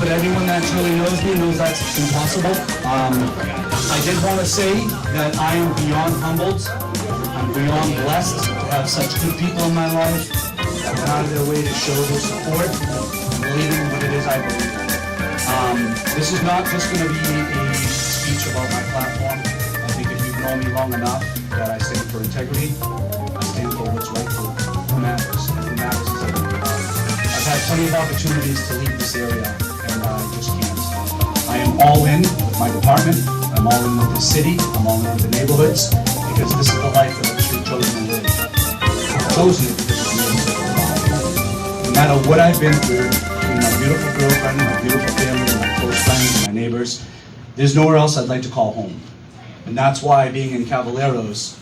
But anyone that truly knows me knows that's impossible. I did want to say that I am beyond humbled. I'm beyond blessed to have such good people in my life that went out of their way to show their support and believe in what it is I believe in. This is not just going to be a speech about my platform. I think if you've known me long enough that I stand for integrity, I stand for what's right for who matters, and who matters is everyone. I've had plenty of opportunities to leave this area, and I just can't. I am all in with my department, I'm all in with the city, I'm all in with the neighborhoods, because this is the life that I've chosen to live. I've chosen it because it's made me. No matter what I've been through, between my beautiful girlfriend, my beautiful family, my close friends, and my neighbors, there's nowhere else I'd like to call home. And that's why being in Caballeros,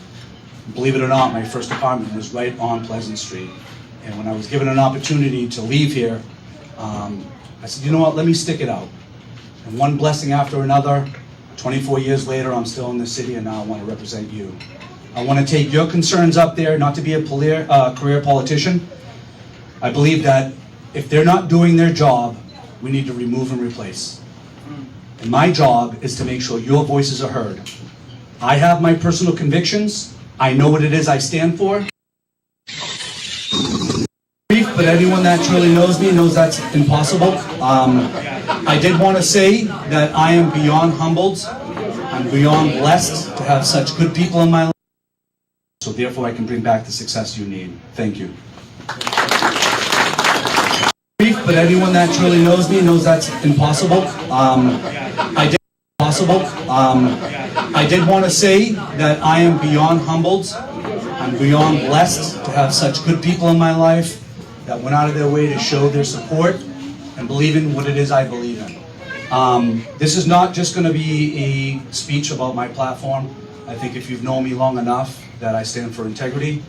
believe it or not, my first apartment was right on Pleasant Street. And when I was given an opportunity to leave here, I said, you know what, let me stick it out. And one blessing after another, 24 years later, I'm still in the city, and now I want to represent you. I want to take your concerns up there, not to be a career politician. I believe that if they're not doing their job, we need to remove and replace. And my job is to make sure your voices are heard. I have my personal convictions. I know what it is I stand for. But anyone that truly knows me knows that's impossible. I did want to say that I am beyond humbled. I'm beyond blessed to have such good people in my life. So therefore I can bring back the success you need. Thank you. But anyone that truly knows me knows that's impossible. I did want to say that I am beyond humbled. I'm beyond blessed to have such good people in my life that went out of their way to show their support and believe in what it is I believe in. This is not just going to be a speech about my platform. I think if you've known me long enough that I stand for integrity,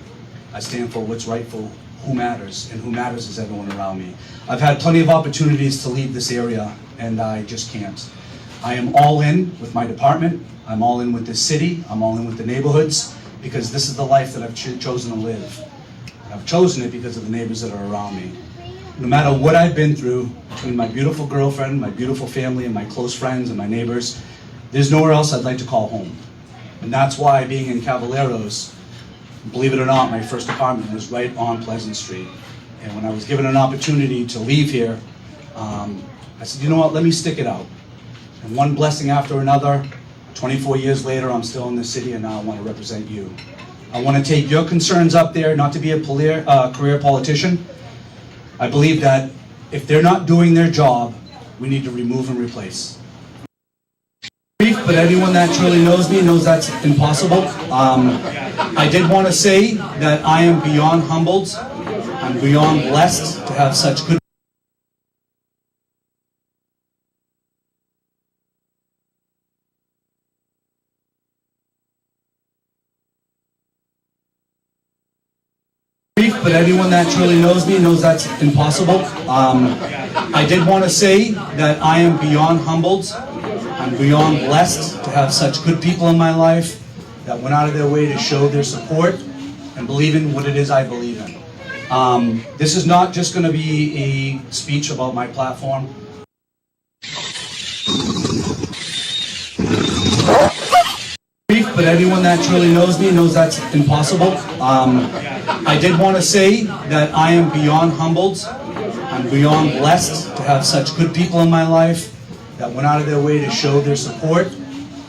I stand for what's right for who matters, and who matters is everyone around me. I've had plenty of opportunities to leave this area, and I just can't. I am all in with my department, I'm all in with the city, I'm all in with the neighborhoods, because this is the life that I've chosen to live. I've chosen it because of the neighbors that are around me. No matter what I've been through, between my beautiful girlfriend, my beautiful family, and my close friends and my neighbors, there's nowhere else I'd like to call home. And that's why being in Caballeros, believe it or not, my first apartment was right on Pleasant Street. And when I was given an opportunity to leave here, I said, you know what, let me stick it out. And one blessing after another, 24 years later, I'm still in the city, and now I want to represent you. I want to take your concerns up there, not to be a career politician. I believe that if they're not doing their job, we need to remove and replace. But anyone that truly knows me knows that's impossible. I did want to say that I am beyond humbled. I'm beyond blessed to have such good But anyone that truly knows me knows that's impossible. I did want to say that I am beyond humbled. I'm beyond blessed to have such good people in my life that went out of their way to show their support and believe in what it is I believe in. This is not just going to be a speech about my platform. But anyone that truly knows me knows that's impossible. I did want to say that I am beyond humbled. I'm beyond blessed to have such good people in my life that went out of their way to show their support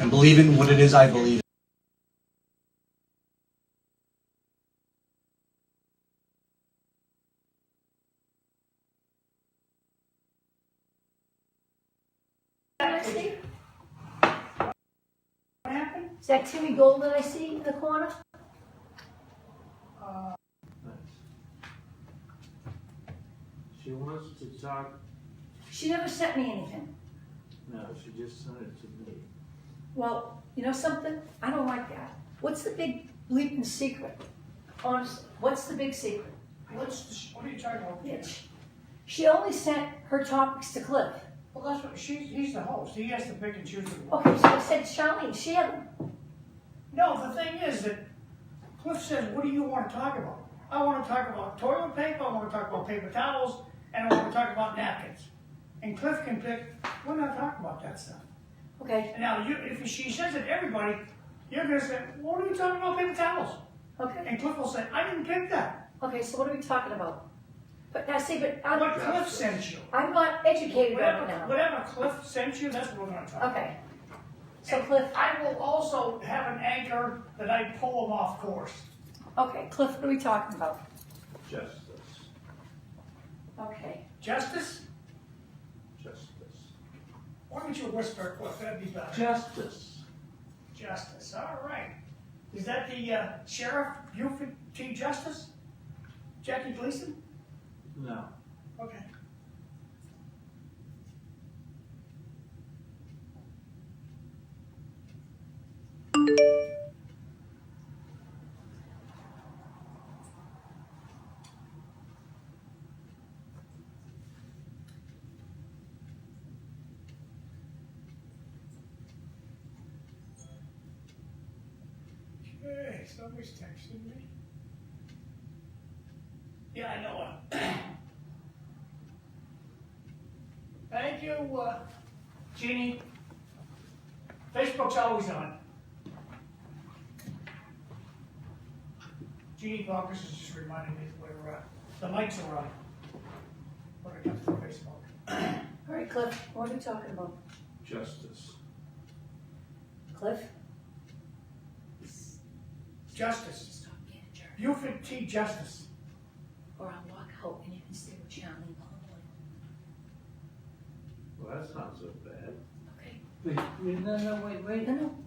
and believe in what it is I believe. Is that Timmy Gold that I see in the corner? She wants to talk. She never sent me anything. No, she just sent it to me. Well, you know something? I don't like that. What's the big bleeping secret? Honestly, what's the big secret? What are you talking about? Bitch. She only sent her topics to Cliff. Well, that's what, he's the host. He has to pick and choose. Okay, so I said, Charlene, share them. No, the thing is that Cliff says, what do you want to talk about? I want to talk about toilet paper, I want to talk about paper towels, and I want to talk about napkins. And Cliff can pick, we're not talking about that stuff. Okay, And now, if she says it to everybody, you're going to say, what are you talking about paper towels? okay. And Cliff will say, I didn't pick that. Okay, so what are we talking about? But now, see, but I'm, What Cliff sent you. I'm not educated on it now. Whatever Cliff sent you, that's what we're going to talk about. Okay. So Cliff, I will also have an anchor that I pull them off course. okay, Cliff, what are we talking about? Justice. Okay. Justice? Justice. Why don't you whisper, Cliff? That'd be better. Justice. Justice. All right. Is that the Sheriff Buford T. Justice? Jackie Gleason? No. Okay. Okay, somebody's texting me. Yeah, I know it. Thank you, Jeannie. Facebook's always on. Jeannie Caucus is just reminding me where the mics are on when it comes to Facebook. All right, Cliff, what are we talking about? Justice. Cliff? Justice. Stop being a jerk. Buford T. Justice. Or I'll walk out and you can stay with Charlene all Well, that's not so bad. Okay. Wait, no, wait. No, no.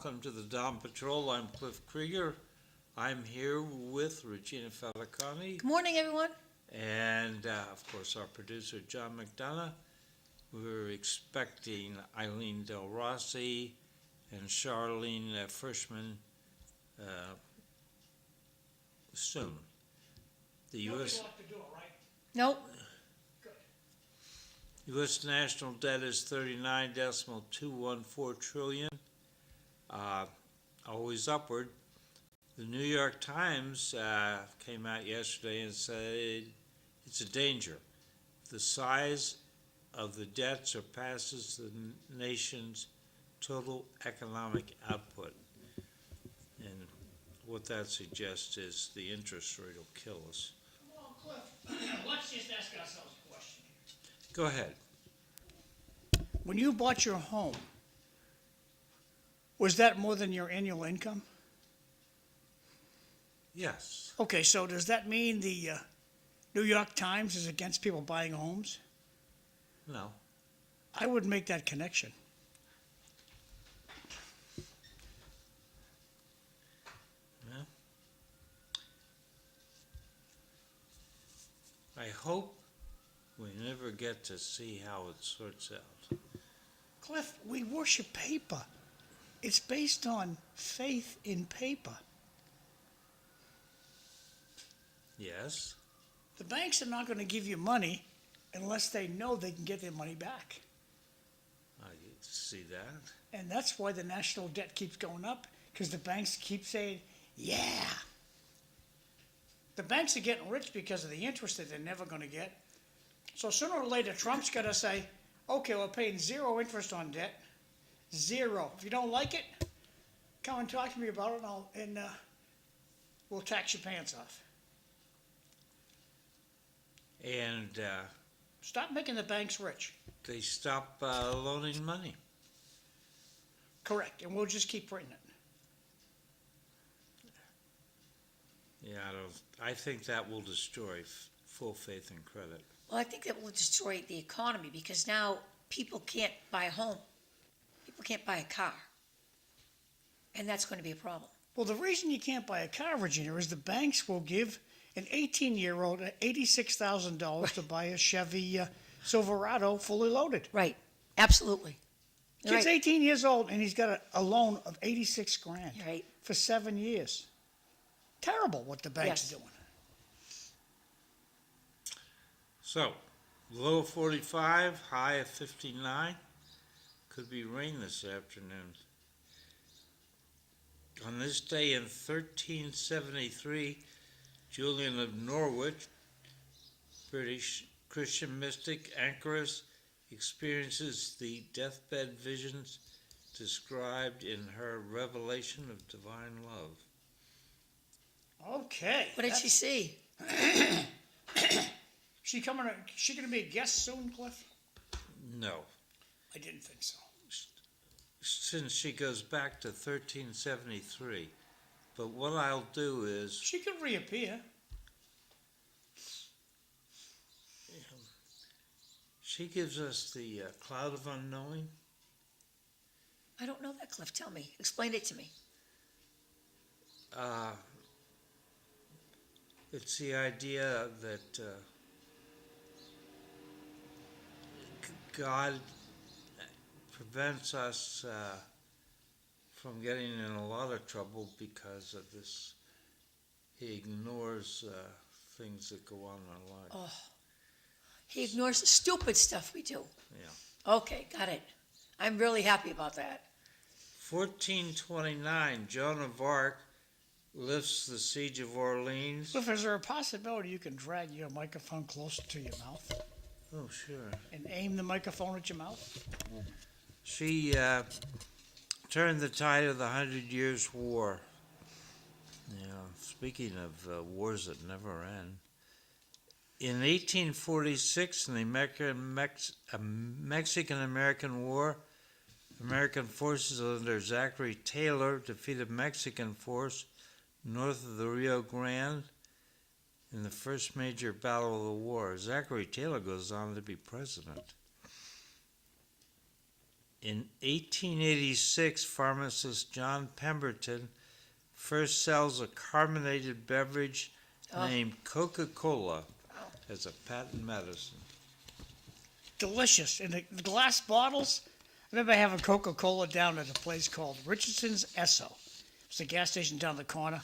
welcome to the Dawn Patrol. I'm Cliff Krieger. I'm here with Regina Faticanti Good morning, everyone. and, of course, our producer, John McDonough. We're expecting Eileen Delrossi and Charlene Frishman soon. The U.S. Nope. U.S. national debt is 39.214 trillion, always upward. The New York Times came out yesterday and said it's a danger. The size of the debt surpasses the nation's total economic output. And what that suggests is the interest rate will kill us. Well, Cliff, let's just ask ourselves a question. Go ahead. When you bought your home, was that more than your annual income? Yes. Okay, so does that mean the New York Times is against people buying homes? No. I would make that connection. Yeah. I hope we never get to see how it sorts out. Cliff, we worship paper. It's based on faith in paper. Yes. The banks are not going to give you money unless they know they can get their money back. I see that. And that's why the national debt keeps going up, because the banks keep saying, yeah. The banks are getting rich because of the interest that they're never going to get. So sooner or later, Trump's got to say, okay, we're paying 0 interest on debt. 0. If you don't like it, come and talk to me about it, and we'll tax your pants off. And Stop making the banks rich. they stop loaning money. Correct, and we'll just keep printing it. Yeah, I think that will destroy full faith and credit. Well, I think that will destroy the economy because now people can't buy a home. People can't buy a car. And that's going to be a problem. Well, the reason you can't buy a car, Regina, is the banks will give an 18-year-old $86,000 to buy a Chevy Silverado fully loaded. Right. Absolutely. You're Kid's right. 18 years old, and he's got a loan of 86 grand You're right. for 7 years. Terrible what the banks Yes. are doing. So, low of 45, high of 59. Could be rain this afternoon. On this day in 1373, Julian of Norwich, British Christian mystic, anchoress, experiences the deathbed visions described in her Revelation of Divine Love. Okay. What did she see? She going to be a guest soon, Cliff? No, I didn't think so. since she goes back to 1373. But what I'll do is, She could reappear. she gives us the cloud of unknowing. I don't know that, Cliff. Tell me. Explain it to me. It's the idea that God prevents us from getting in a lot of trouble because of this. He ignores things that go on in our life. Oh. He ignores the stupid stuff we do. Yeah. Okay, got it. I'm really happy about that. 1429, Joan of Arc lifts the siege of Orleans. Cliff, is there a possibility you can drag your microphone closer to your mouth Oh, sure. and aim the microphone at your mouth? She turned the tide of the 100 Years' War. Yeah, speaking of wars that never end. In 1846, in the Mexican-American War, American forces under Zachary Taylor defeated Mexican force north of the Rio Grande in the first major battle of the war. Zachary Taylor goes on to be president. In 1886, pharmacist John Pemberton first sells a carbonated beverage named Coca-Cola as a patent medicine. Delicious. In the glass bottles, I remember having Coca-Cola down at a place called Richardson's Esso. It's a gas station down the corner.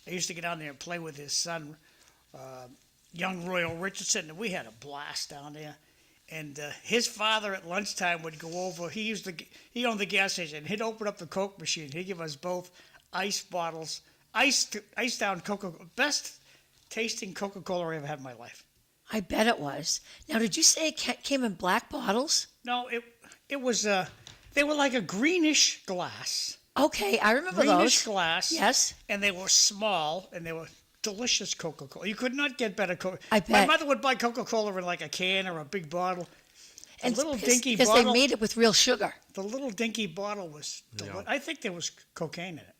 I used to get down there and play with his son, young Royal Richardson, and we had a blast down there. And his father at lunchtime would go over. He owned the gas station. He'd open up the Coke machine. He'd give us both ice bottles, ice down Coca. Best tasting Coca-Cola I ever had in my life. I bet it was. Now, did you say it came in black bottles? No, it was they were like a greenish glass. Okay, I remember Greenish those. glass. Yes. And they were small, and they were delicious Coca-Cola. You could not get better Coca. I My bet. mother would buy Coca-Cola in like a can or a big bottle. And little because, dinky because bottle. they made it with real sugar. The little dinky bottle was I think there was cocaine in it.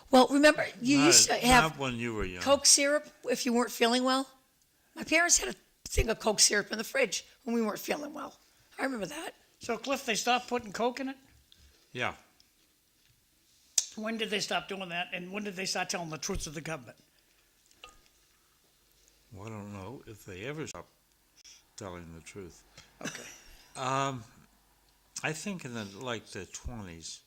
Well, remember, you used to have Not when you were young. Coke syrup if you weren't feeling well. My parents had a thing of Coke syrup in the fridge when we weren't feeling well. I remember that. So, Cliff, they stopped putting Coke in it? Yeah. When did they stop doing that, and when did they start telling the truth to the government? Well, I don't know if they ever stopped telling the truth. Okay. I think in the 20s.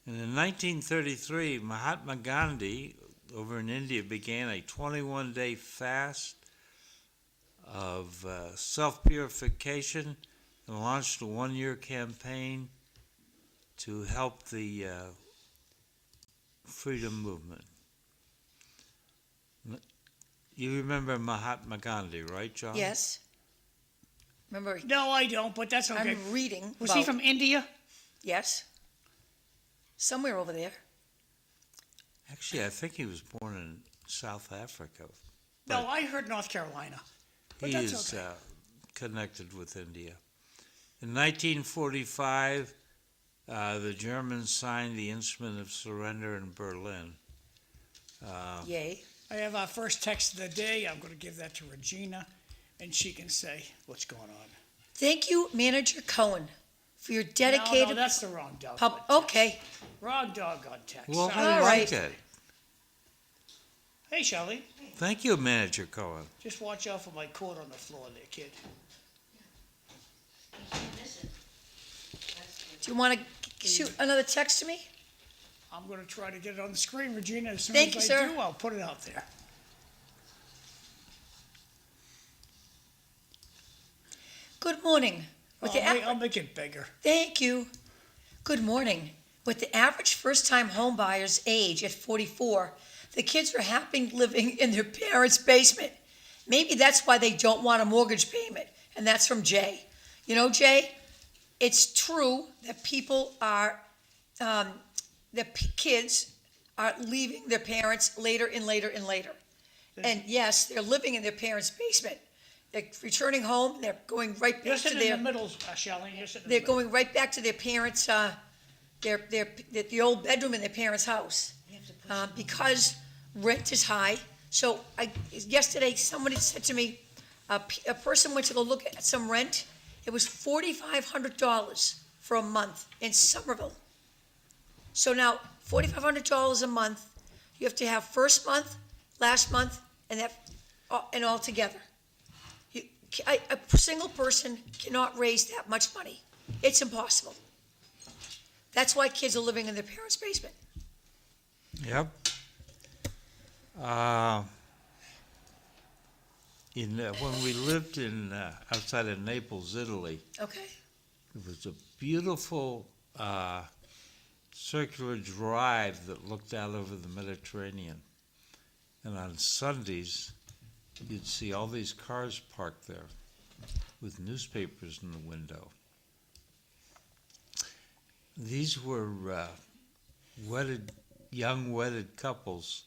And in 1933, Mahatma Gandhi over in India began a 21-day fast of self-purification and launched a one-year campaign to help the freedom movement. You remember Mahatma Gandhi, right, John? Yes. Remember, No, I don't, but that's okay. I'm reading. Was he from India? Yes. Somewhere over there. Actually, I think he was born in South Africa. No, I heard North Carolina. But He that's is okay. connected with India. In 1945, the Germans signed the Instrument of Surrender in Berlin. Yay. I have our first text of the day. I'm going to give that to Regina, and she can say what's going on. Thank you, Manager Cohen, for your dedicated. No, that's the wrong doggone pub. text. Okay. Wrong doggone text. Well, Sorry. how do you All like right. that? Hey, Shelley, Thank you, Manager Cohen. just watch out for my cord on the floor there, kid. Do you want to shoot another text to me? I'm going to try to get it on the screen, Regina. As soon Thank as you, I sir. do, I'll put it out there. Good morning. With the I'll make it bigger. Thank you. Good morning. With the average first-time home buyer's age at 44, the kids are happy living in their parents' basement. Maybe that's why they don't want a mortgage payment. And that's from Jay. You know, Jay, it's true that people are, kids are leaving their parents later and later and later. And yes, they're living in their parents' basement. They're returning home. They're going right You're back to sitting in their. the middle, Shelley. You're sitting in They're the middle. going right back to their parents' the old bedroom in their parents' house because rent is high. So yesterday somebody said to me, a person went to go look at some rent. It was $4,500 for a month in Somerville. So now $4,500 a month. You have to have first month, last month, and all together. A single person cannot raise that much money. It's impossible. That's why kids are living in their parents' basement. Yep. When we lived in outside of Naples, Italy, Okay. it was a beautiful circular drive that looked out over the Mediterranean. And on Sundays, you'd see all these cars parked there with newspapers in the window. These were young wedded couples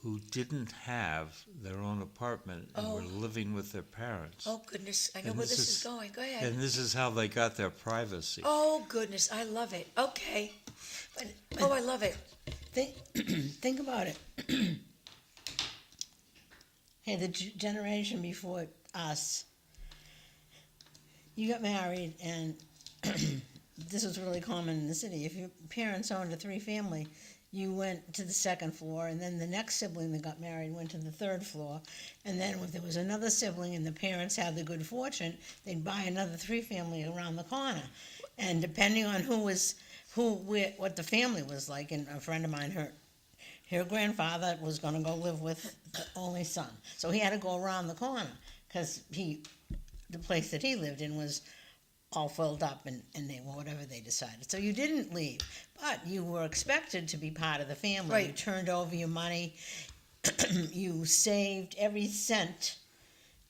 who didn't have their own apartment and were living with their parents. Oh, goodness. I know And where this this is is- going. Go ahead. And this is how they got their privacy. Oh, goodness. I love it. Okay. Oh, I love it. Think about it. Hey, the generation before us, you got married and this was really common in the city. If your parents owned a three-family, you went to the second floor, and then the next sibling that got married went to the third floor. And then if there was another sibling and the parents had the good fortune, they'd buy another three-family around the corner. And depending on what the family was like, and a friend of mine, her grandfather was gonna go live with the only son. So he had to go around the corner, because the place that he lived in was all filled up, and they whatever they decided. So you didn't leave, but you were expected to be part of the family. Right. You turned over your money, you saved every cent,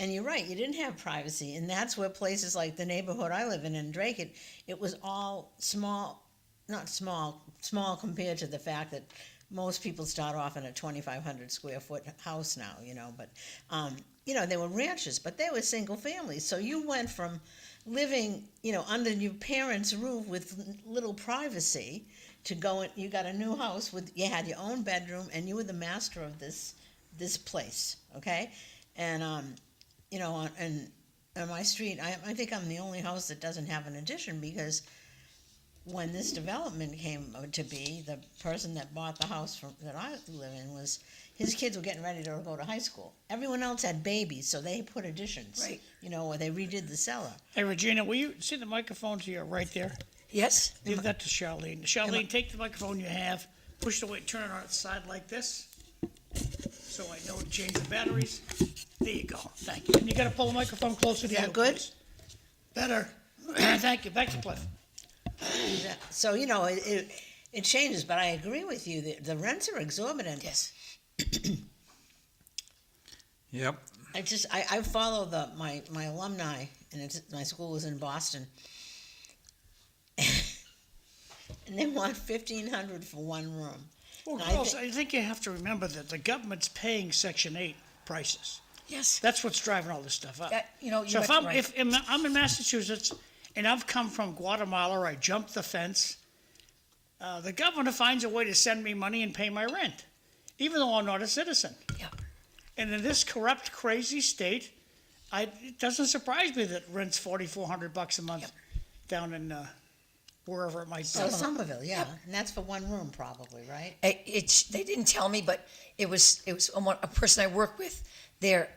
and you're right, you didn't have privacy, and that's where places like the neighborhood I live in Drake, it was all small compared to the fact that most people start off in a 2,500 square foot house now, but they were ranches, but they were single families. So you went from living, under your parents' roof with little privacy to you got a new house you had your own bedroom, and you were the master of this place, okay? And, on my street, I think I'm the only house that doesn't have an addition, because when this development came to be, the person that bought the house that I live in his kids were getting ready to go to high school. Everyone else had babies, so they put additions. Right. Or they redid the cellar. Hey, Regina, will you see the microphones here, right there? Yes? Give that to Charlene. Charlene, take the microphone you have, push the way, turn it on its side like this, so I know to change the batteries. There you go, thank you. And you gotta pull the microphone closer to you. Is that good? Please. Better. Thank you, back to Cliff. So, it changes, but I agree with you. The rents are exorbitant. Yes. Yep. I follow my alumni, and my school was in Boston. And they want $1,500 for one room. Well, And girls, I think you have to remember that the government's paying Section 8 prices. Yes. That's what's driving all this stuff up. You So if might I'm, be right. if I'm in Massachusetts and I've come from Guatemala, I jumped the fence, the governor finds a way to send me money and pay my rent, even though I'm not a citizen. Yeah. And in this corrupt, crazy state, it doesn't surprise me that rent's $4,400 a month Yep. down in wherever it might be. So Somerville, yeah, and that's for one room probably, right? They didn't tell me, but it was a person I work with. Their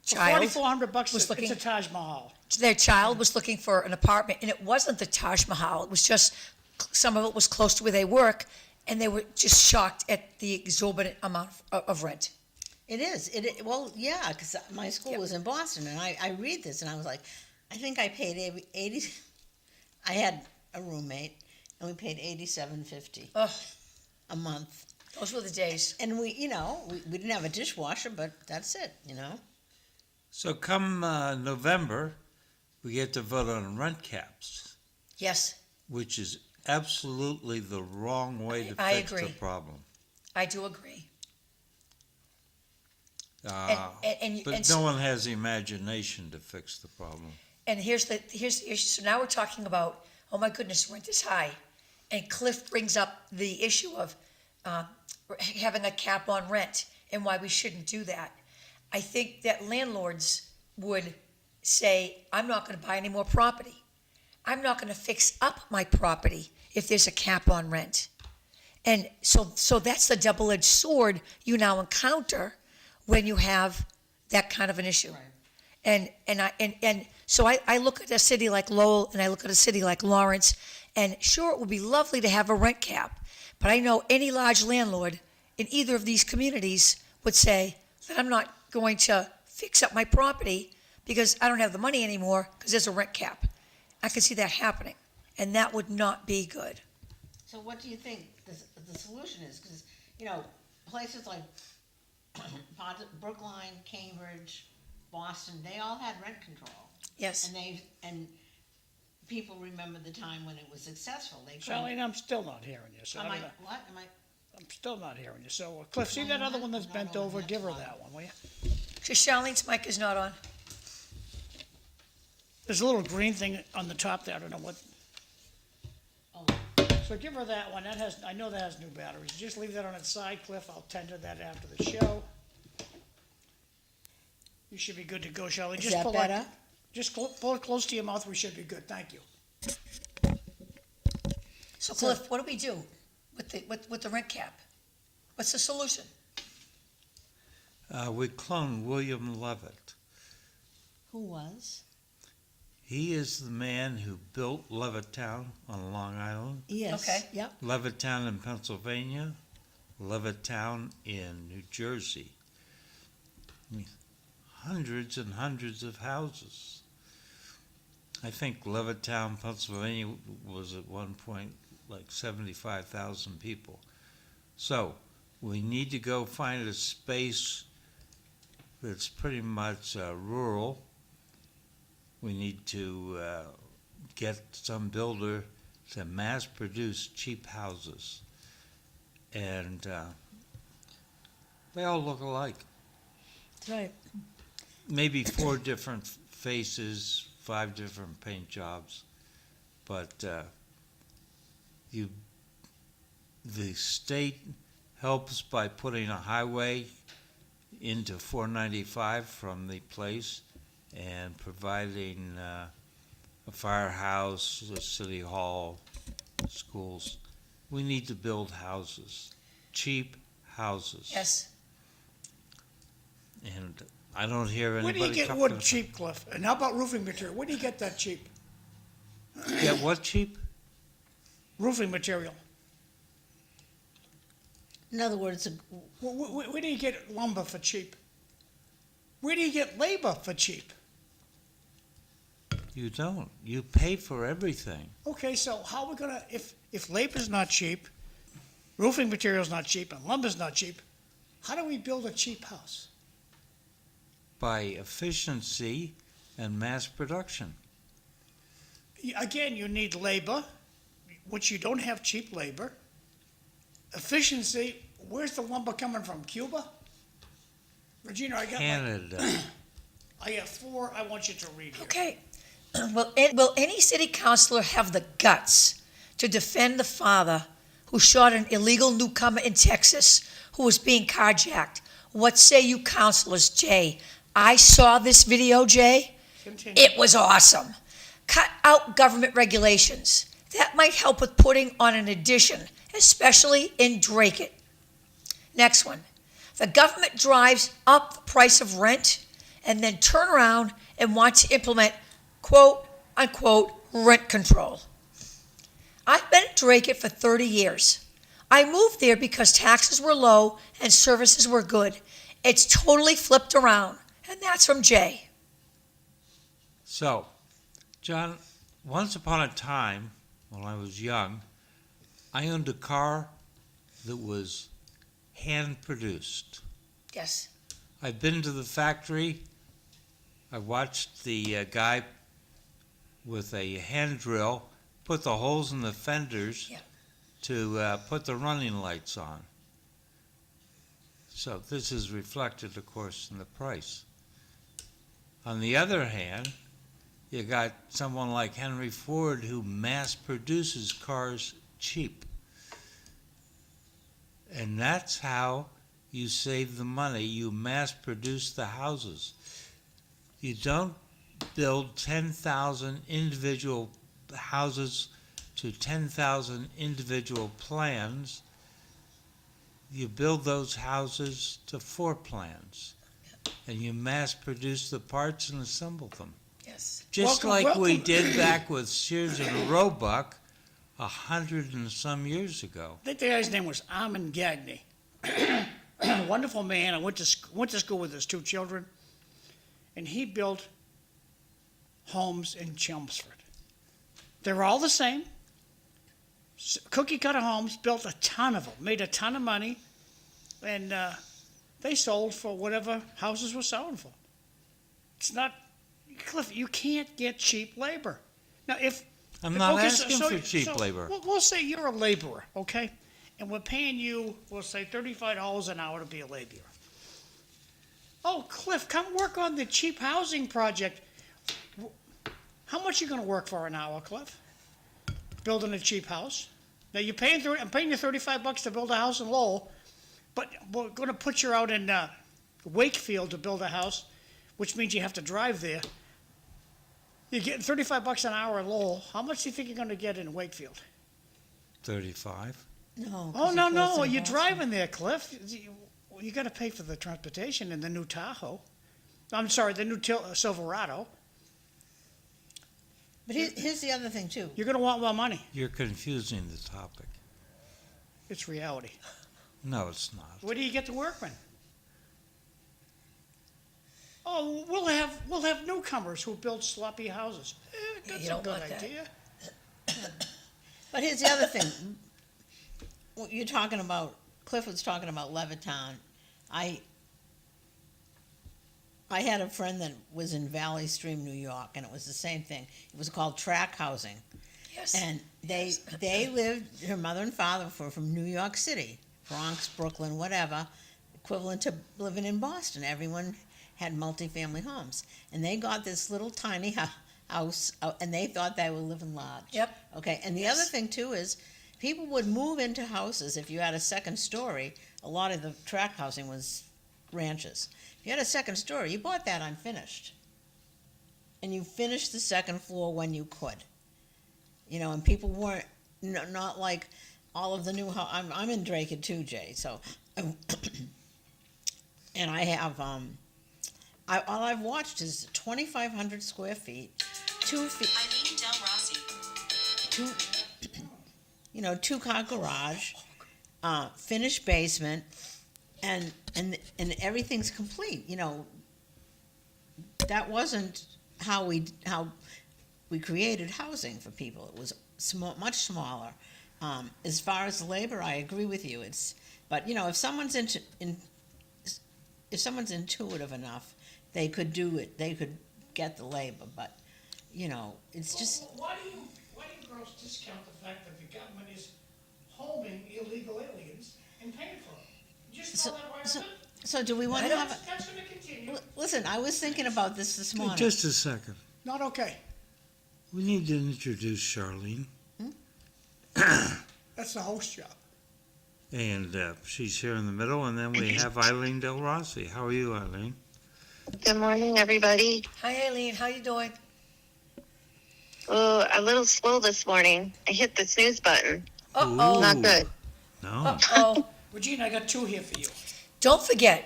child $4,400 was looking. it's a Taj Mahal. Their child was looking for an apartment, and it wasn't the Taj Mahal. It was just some of it was close to where they work, and they were just shocked at the exorbitant amount of rent. It is. Well, yeah, because my school Yep. was in Boston, and I read this, and I was like, I think I paid 80. I had a roommate, and we paid $87.50 Ugh, a month. those were the days. And we didn't have a dishwasher, but that's it, So come November, we get to vote on rent caps, Yes, which is absolutely the wrong way to I fix the agree. problem. I do agree. And But no one has the imagination to fix the problem. And here's the issue. So now we're talking about, oh my goodness, rent is high. And Cliff brings up the issue of having a cap on rent and why we shouldn't do that. I think that landlords would say, I'm not going to buy any more property. I'm not going to fix up my property if there's a cap on rent. And so that's the double-edged sword you now encounter when you have that kind of an issue. Right. And so I look at a city like Lowell and I look at a city like Lawrence, and sure, it would be lovely to have a rent cap, but I know any large landlord in either of these communities would say that I'm not going to fix up my property because I don't have the money anymore because there's a rent cap. I can see that happening, and that would not be good. So what do you think the solution is? Because, places like Brookline, Cambridge, Boston, they all had rent control. Yes. And people remember the time when it was successful. Charlene, I'm still not hearing you. So I don't know. What? I'm still not hearing you. So, Cliff, see that other one that's bent over? Give her that one, will you? So Charlene's mic is not on. There's a little green thing on the top there. I don't know what. Oh. So give her that one. I know that has new batteries. Just leave that on its side, Cliff. I'll tend to that after the show. You should be good to go, Charlene. Is Just that pull better? Just pull it close to your mouth, we should be good, thank you. So Cliff, what do we do with the rent cap? What's the solution? We cloned William Levitt. Who was? He is the man who built Levittown on Long Island, Yes. Okay. Yep. Levittown in Pennsylvania, Levittown in New Jersey. I mean, hundreds and hundreds of houses. I think Levittown, Pennsylvania was at one point like 75,000 people. So we need to go find a space that's pretty much rural. We need to get some builder to mass produce cheap houses. And they all look alike. That's right. Maybe 4 different faces, 5 different paint jobs, but the state helps by putting a highway into 495 from the place and providing a firehouse, a city hall, schools. We need to build houses, cheap houses. Yes. And I don't hear Where anybody do you get talking wood about- cheap, Cliff? And how about roofing material? Where do you get that cheap? Get what cheap? Roofing material. In other words, Where do you get lumber for cheap? Where do you get labor for cheap? You don't. You pay for everything. Okay, so how are we gonna, if labor's not cheap, roofing material's not cheap, and lumber's not cheap, how do we build a cheap house? By efficiency and mass production. Again, you need labor, which you don't have cheap labor. Efficiency, where's the lumber coming from? Cuba? Regina, I got Canada. I have 4 I want you to read here. Okay. Will any city councilor have the guts to defend the father who shot an illegal newcomer in Texas who was being carjacked? What say you councilors, Jay? I saw this video, Jay. Continue. It was awesome. Cut out government regulations. That might help with putting on an addition, especially in Drake. Next one. The government drives up the price of rent and then turn around and want to implement quote unquote rent control. I've been in Drake for 30 years. I moved there because taxes were low and services were good. It's totally flipped around. And that's from Jay. So, John, once upon a time, when I was young, I owned a car that was hand-produced. Yes. I've been to the factory. I watched the guy with a hand drill put the holes in the fenders Yeah. to put the running lights on. So this is reflected, of course, in the price. On the other hand, you got someone like Henry Ford who mass produces cars cheap. And that's how you save the money. You mass produce the houses. You don't build 10,000 individual houses to 10,000 individual plans. You build those houses to 4 plans. And you mass produce the parts and assemble them. Yes. Just Welcome, like we welcome. did back with Sears and Roebuck 100 and some years ago. I think the guy's name was Armand Gagné. Wonderful man. I went to school with his 2 children, and he built homes in Chelmsford. They were all the same. Cookie cutter homes, built a ton of them, made a ton of money, and they sold for whatever houses were selling for. It's not, Cliff, you can't get cheap labor. Now, I'm not okay, asking for cheap labor. We'll say you're a laborer, okay? And we're paying you, we'll say $35 an hour to be a laborer. Oh, Cliff, come work on the cheap housing project. How much are you gonna work for an hour, Cliff? Building a cheap house? Now, I'm paying you $35 to build a house in Lowell, but we're gonna put you out in Wakefield to build a house, which means you have to drive there. You're getting $35 an hour in Lowell. How much do you think you're gonna get in Wakefield? 35. No. 'cause Oh, you're no, close no, to you're Boston. driving there, Cliff. You gotta pay for the transportation in the new Tahoe. I'm sorry, the new Silverado. But here's the other thing too. You're gonna want more money. You're confusing the topic. It's reality. No, it's not. Where do you get the workmen? Oh, we'll have newcomers who build sloppy houses. That's you a don't good want that. idea. But here's the other thing. What you're talking about, Cliff was talking about Levittown. I had a friend that was in Valley Stream, New York, and it was the same thing. It was called track housing. Yes. And they lived, her mother and father were from New York City, Bronx, Brooklyn, whatever, equivalent to living in Boston. Everyone had multifamily homes. And they got this little tiny house, and they thought they were living large. Yep. Okay, and the other thing too is, people would move into houses if you had a second story. A lot of the tract housing was ranches. If you had a second story, you bought that unfinished. And you finished the second floor when you could. You know, and people weren't, not like all of the new, I'm in Drake too, Jay, so, and I have, all I've watched is 2,500 square feet, 2 feet. Eileen Delrossi. Two-car garage, finished basement, and everything's complete. You know, that wasn't how we created housing for people. It was much smaller. As far as labor, I agree with you. But you know, if someone's intuitive enough, they could do it. They could get the labor. But you know, it's just. Why do you girls discount the fact that the government is homing illegal aliens and paying for them? Just throw that right out. So do we want to have? That's gonna continue. Listen, I was thinking about this morning. Just a second. Not okay. We need to introduce Charlene. That's the host job. And she's here in the middle, and then we have Eileen Delrossi. How are you, Eileen? Good morning, everybody. Hi, Eileen. How you doing? Oh, a little slow this morning. I hit the snooze button. Uh-oh. Not good. No. Uh-oh. Regina, I got two here for you. Don't forget,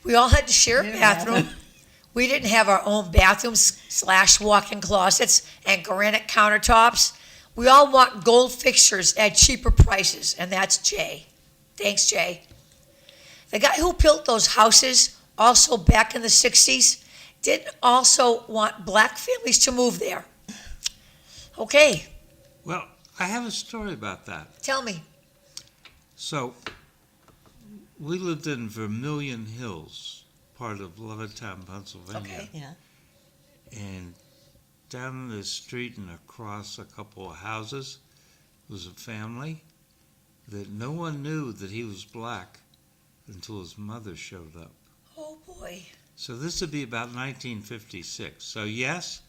we all had to share a Yeah, bathroom. We didn't have our own bathrooms / walk-in closets and granite countertops. We all want gold fixtures at cheaper prices, and that's Jay. Thanks, Jay. The guy who built those houses, also back in the 60s, didn't also want black families to move there. Okay, Well, I have a story about that. tell me. So, we lived in Vermilion Hills, part of Levittown, Pennsylvania. Okay. Yeah. And down the street and across a couple of houses was a family that no one knew that he was black until his mother showed up. Oh, boy. So this would be about 1956. So yes,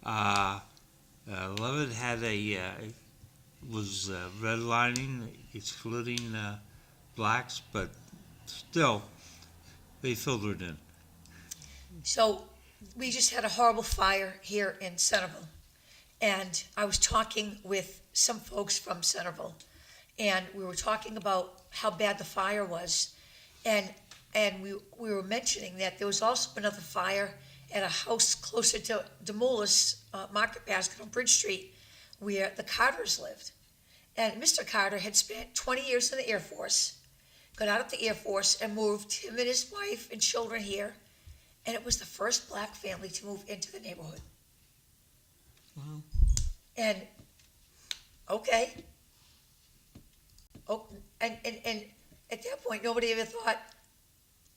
Levitt had was redlining, excluding blacks, but still, they filtered in. So we just had a horrible fire here in Centerville. And I was talking with some folks from Centerville. And we were talking about how bad the fire was. And we were mentioning that there was also another fire at a house closer to Demoulas Market Basket on Bridge Street where the Carters lived. And Mr. Carter had spent 20 years in the Air Force, got out of the Air Force and moved him and his wife and children here. And it was the first black family to move into the neighborhood. Wow. And, okay. Oh, and at that point, nobody ever thought,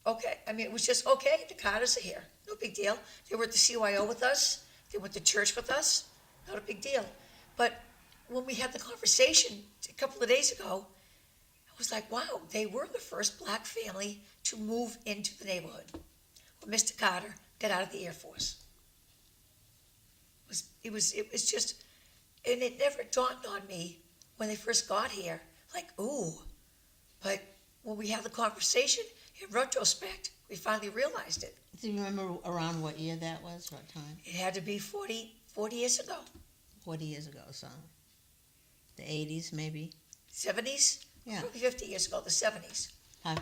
okay, I mean, it was just, okay, the Carters are here. No big deal. They were at the CYO with us. They went to church with us. Not a big deal. But when we had the conversation a couple of days ago, I was like, wow, they were the first black family to move into the neighborhood when Mr. Carter got out of the Air Force. It was just, and it never dawned on me when they first got here, like, ooh. But when we had the conversation, in retrospect, we finally realized it. Do you remember around what year that was? What time? It had to be 40, 40 years ago, 40 years ago, so the 80s maybe. 70s? Yeah. Probably 50 years ago, the 70s. Huh?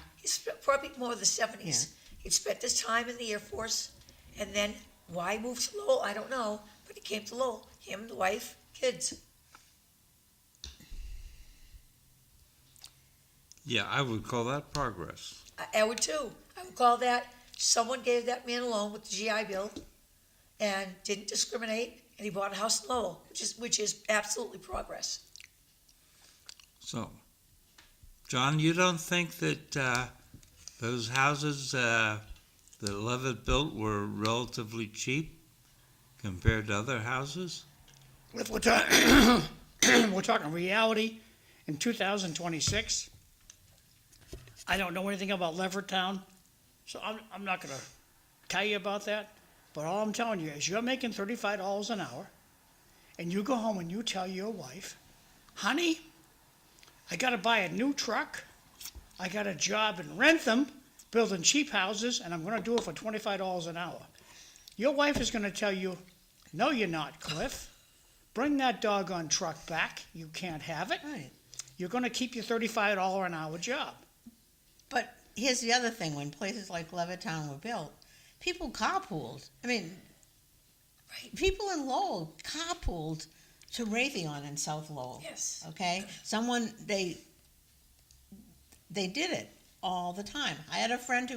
Probably more the 70s. Yeah. He'd spent his time in the Air Force, and then why move to Lowell? I don't know, but he came to Lowell. Him, the wife, kids. Yeah, I would call that progress. I would too. I would call that someone gave that man a loan with the GI Bill and didn't discriminate, and he bought a house in Lowell, which is absolutely progress. So, John, you don't think that those houses that Levitt built were relatively cheap compared to other houses? If we're we're talking reality in 2026, I don't know anything about Levertown, so I'm not gonna tell you about that. But all I'm telling you is you're making $35 an hour, and you go home and you tell your wife, honey, I gotta buy a new truck, I got a job in Rentham, building cheap houses, and I'm gonna do it for $25 an hour. Your wife is gonna tell you, no you're not, Cliff. Bring that doggone truck back, you can't have it. Right. You're gonna keep your $35 an hour job. But here's the other thing: when places like Levittown were built, people carpooled. I mean, people in Lowell carpooled to Raytheon in South Lowell. Yes. Okay, they did it all the time. I had a friend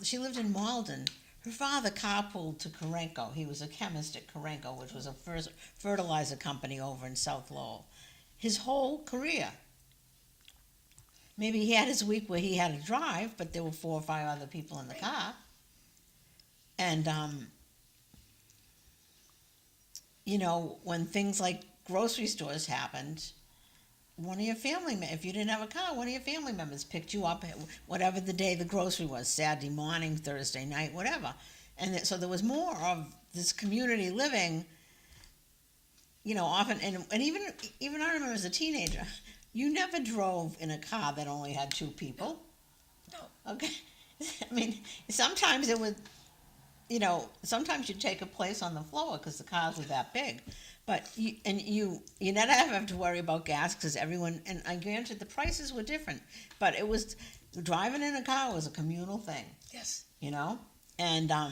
she lived in Malden. Her father carpooled to Karenko. He was a chemist at Karenko, which was a fertilizer company over in South Lowell. His whole career. Maybe he had his week where he had to drive, but there were 4 or 5 other people in the car. And, when things like grocery stores happened, if you didn't have a car, one of your family members picked you up, whatever the day the grocery was, Saturday morning, Thursday night, whatever. And so there was more of this community living, often, and even I remember as a teenager, you never drove in a car that only had 2 people. No. Okay? I mean, sometimes it would, sometimes you'd take a place on the floor because the cars were that big. But you never have to worry about gas because everyone, and I granted the prices were different, but it was, driving in a car was a communal thing. Yes. And I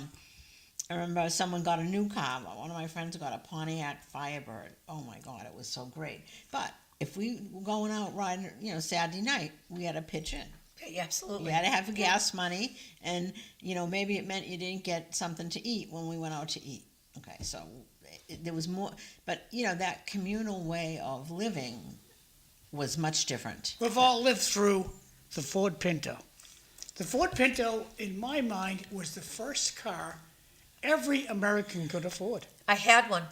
remember someone got a new car. One of my friends got a Pontiac Firebird. Oh my God, it was so great. But if we were going out riding, Saturday night, we had to pitch in. Okay, absolutely. You had to have the gas money, and maybe it meant you didn't get something to eat when we went out to eat. Okay, so there was more, but that communal way of living was much different. We've all lived through the Ford Pinto. The Ford Pinto, in my mind, was the first car every American could afford. I had one.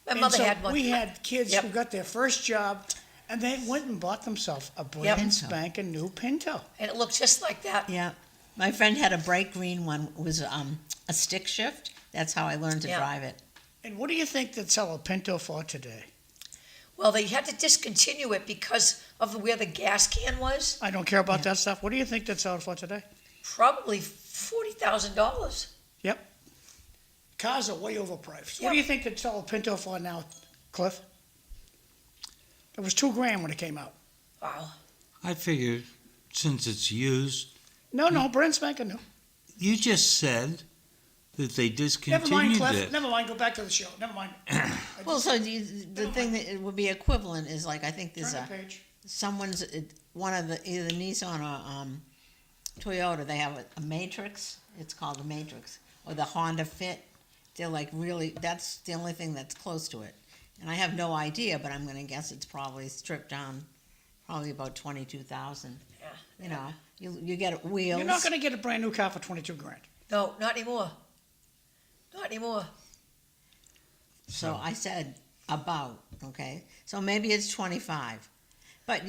My mother had one. We had kids Yep. who got their first job, and they went and bought themselves a brand spanking new Pinto. And it looked just like that. Yeah, my friend had a bright green one. It was a stick shift. That's how I learned to drive it. And what do you think they'd sell a Pinto for today? Well, they had to discontinue it because of where the gas can was. I don't care about that stuff. What do you think they'd sell it for today? Probably $40,000. Yep. Cars are way overpriced. What Yep. do you think they'd sell a Pinto for now, Cliff? It was $2,000 when it came out. Wow. I figured since it's used, No, brand spanking new. you just said that they Never mind, discontinued Cliff. it. Never mind. Go back to the show. Never mind. Well, so the thing that it would be equivalent is like I think there's Turn the page. someone's one of the either Nissan or Toyota. They have a Matrix. It's called a Matrix, or the Honda Fit. They're like really. That's the only thing that's close to it. And I have no idea, but I'm going to guess it's probably stripped down, probably about 22,000. Yeah. You get wheels. You're not going to get a brand new car for $22,000. No, not anymore. Not anymore. So I said about, okay? So maybe it's 25. But,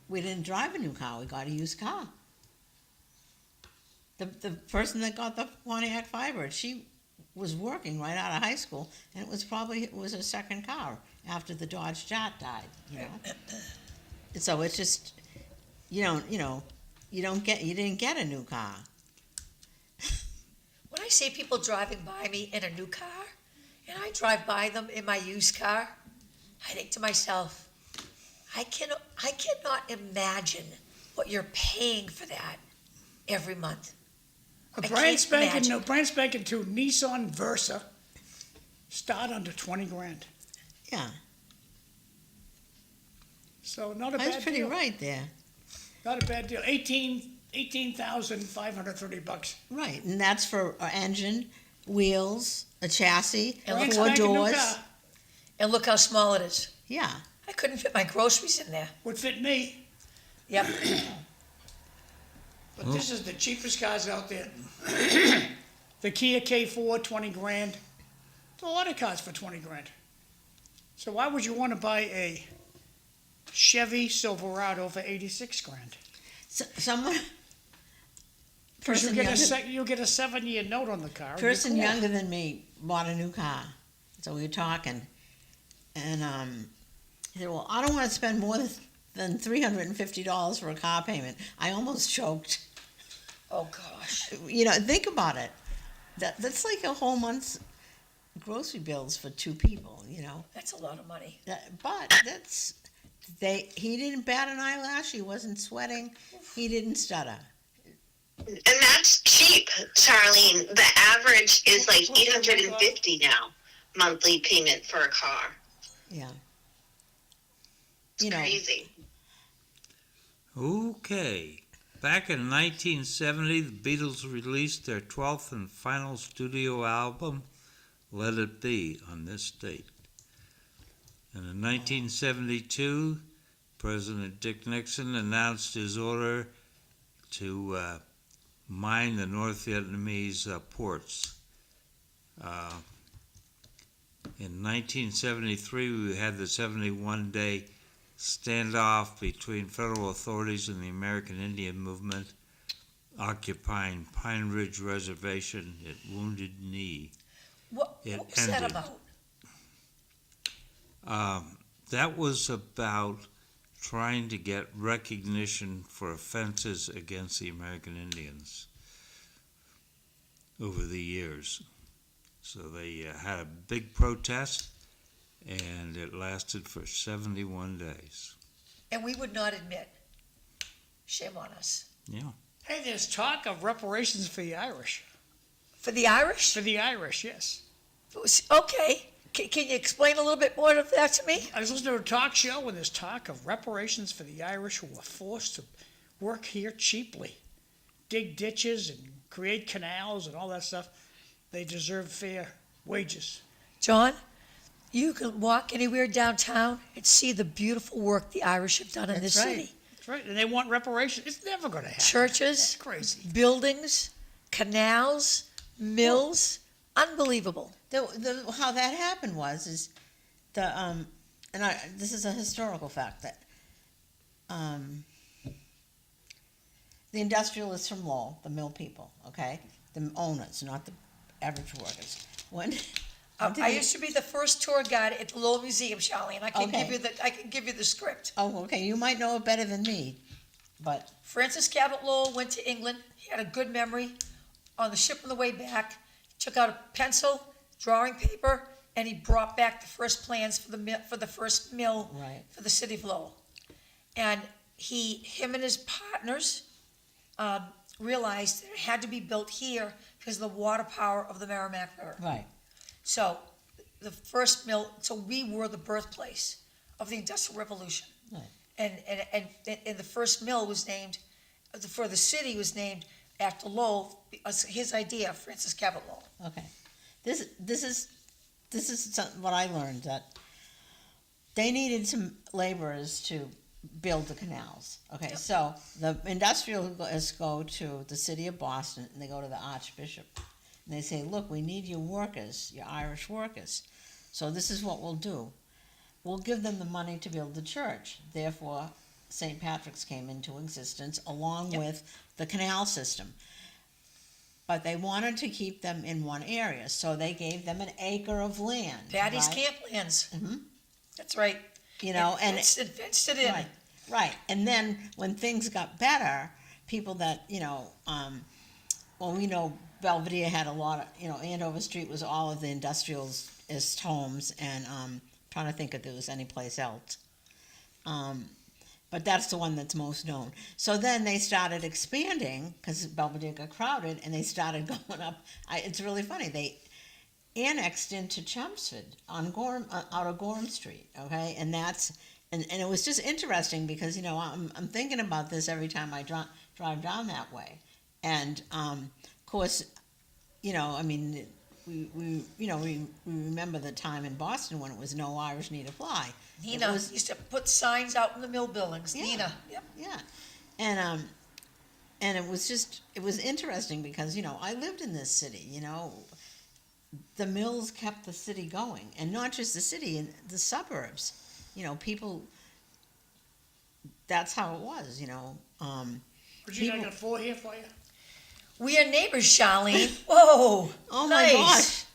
we didn't drive a new car. We got a used car. The person that got the Pontiac Firebird, she was working right out of high school, and it was her second car after the Dodge Dart died, So it's just, you didn't get a new car. When I see people driving by me in a new car, and I drive by them in my used car, I think to myself, I cannot imagine what you're paying for that every month. A I brand can't spanking, imagine. brand spanking to Nissan Versa, start under 20 grand. Yeah, So not a that's bad pretty deal. right there. Not a bad deal. 18,530 bucks. Right, and that's for an engine, wheels, a chassis, And Brand four spanking new doors. car. And look how small it is. Yeah, I couldn't fit my groceries in there. Would fit me, Yep. but this is the cheapest cars out there. The Kia K4, 20 grand. There's a lot of cars for 20 grand. So why would you want to buy a Chevy Silverado for 86 grand? someone. Because Person younger, you'll get a 7-year note on the car. and person you're cool. younger than me bought a new car, so we were talking, and he said, "Well, I don't want to spend more than $350 for a car payment." I almost choked. Oh, gosh. You know, think about it. That's like a whole month's grocery bills for two people. You know, That's a lot of money. but he didn't bat an eyelash. He wasn't sweating. He didn't stutter. And that's cheap, Charlene. The average is like $850 now, monthly payment for a car. Yeah. It's You know, crazy. Okay. Back in 1970, the Beatles released their 12th and final studio album, Let It Be, on this date. And in 1972, President Dick Nixon announced his order to mine the North Vietnamese ports. In 1973, we had the 71-day standoff between federal authorities and the American Indian movement occupying Pine Ridge Reservation at Wounded Knee. What It was that ended. about? That was about trying to get recognition for offenses against the American Indians over the years. So they had a big protest, and it lasted for 71 days. And we would not admit. Shame on us. Yeah. Hey, there's talk of reparations for the Irish. For the Irish? For the Irish, yes. Okay. Can you explain a little bit more of that to me? I was listening to a talk show when there's talk of reparations for the Irish who were forced to work here cheaply, dig ditches and create canals and all that stuff. They deserve fair wages. John, you can walk anywhere downtown and see the beautiful work the Irish have done in this That's right. city. That's right, and they want reparations. It's never going to happen. That's Churches, crazy. buildings, canals, mills, unbelievable. How that happened is this is a historical fact that the industrialists from Lowell, the mill people, okay, the owners, not the average workers. I used to be the first tour guide at the Lowell Museum, Charlene. I can Okay. give you the script. Oh, okay, you might know it better than me, but Francis Cabot Lowell went to England. He had a good memory. On the ship on the way back, he took out a pencil, drawing paper, and he brought back the first plans for the first mill Right. for the city of Lowell. And him and his partners realized that it had to be built here because of the water power of the Merrimack River. right, So the first mill, so we were the birthplace of the Industrial Revolution. Right. And the first mill was named, for the city was named after Lowell, his idea, Francis Cabot Lowell. okay. This is what I learned, that they needed some laborers to build the canals. Okay, so the industrialists go to the city of Boston and they go to the Archbishop and they say, look, we need your workers, your Irish workers. So this is what we'll do. We'll give them the money to build the church. Therefore, St. Patrick's came into existence along with the canal system. But they wanted to keep them in one area, so they gave them an acre of land. Patty's right? Camp lands. Mhm. That's right. You know, and Fenced it in. right. And then when things got better, people that, well, we know Belvedere had a lot of, Andover Street was all of the industrialist homes, and trying to think if there was any place else. But that's the one that's most known. So then they started expanding, because Belvedere got crowded, and they started going up. It's really funny. They annexed into Chelmsford on out of Gorham Street, okay? And that's, and it was just interesting because, I'm thinking about this every time I drive down that way. And, of course, we remember the time in Boston when it was no Irish need apply. Nina used to put signs out in the mill buildings. Yeah. Nina, yep. Yeah, and it was interesting because I lived in this city. The mills kept the city going, and not just the city, in the suburbs. People. That's how it was. Regina, I got 4 here for you. We are neighbors, Charlene. Whoa. Oh nice. my gosh!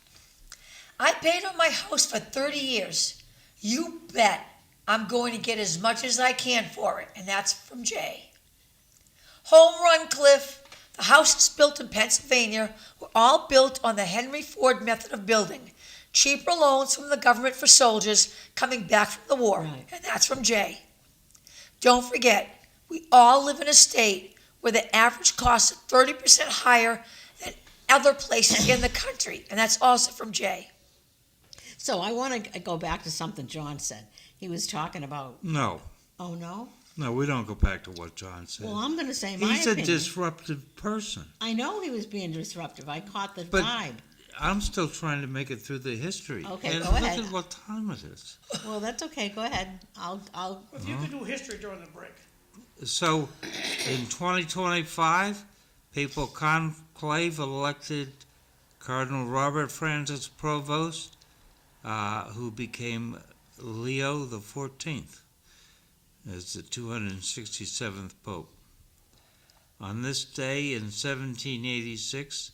I paid on my house for 30 years. You bet I'm going to get as much as I can for it, and that's from Jay. Home run, Cliff. The houses built in Pennsylvania were all built on the Henry Ford method of building. Cheaper loans from the government for soldiers coming back from the war, Right. and that's from Jay. Don't forget, we all live in a state where the average costs are 30% higher than other places in the country, and that's also from Jay. So I want to go back to something John said. He was talking about. No, Oh no! no, we don't go back to what John said. Well, I'm going to say my He's a opinion. disruptive person. I know he was being disruptive. I caught the But- vibe. I'm still trying to make it through the history. Okay, and go look ahead. at what time it is. Well, that's okay. Go ahead. I'll. If you could do history during the break. So, in 2025, Papal Conclave elected Cardinal Robert Francis Provost, who became Leo the 14th as the 267th Pope. On this day in 1786,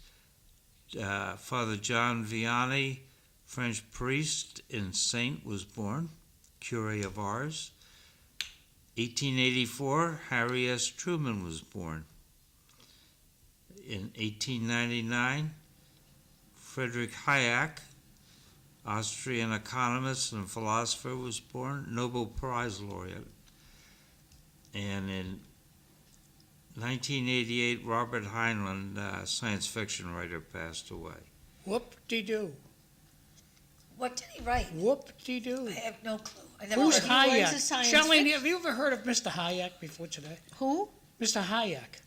Father John Vianney, French priest and saint, was born, Curé of Ars. 1884, Harry S. Truman was born. In 1899, Friedrich Hayek, Austrian economist and philosopher, was born, Nobel Prize laureate. And in 1988, Robert Heinlein, science fiction writer, passed away. Whoop-de-doo. What did he write? Whoop-de-doo. I have no clue. I never Who's heard of Hayek? him. Where's the science Charlene, fiction? have you ever heard of Mr. Hayek before today? Who? Mr. Hayek.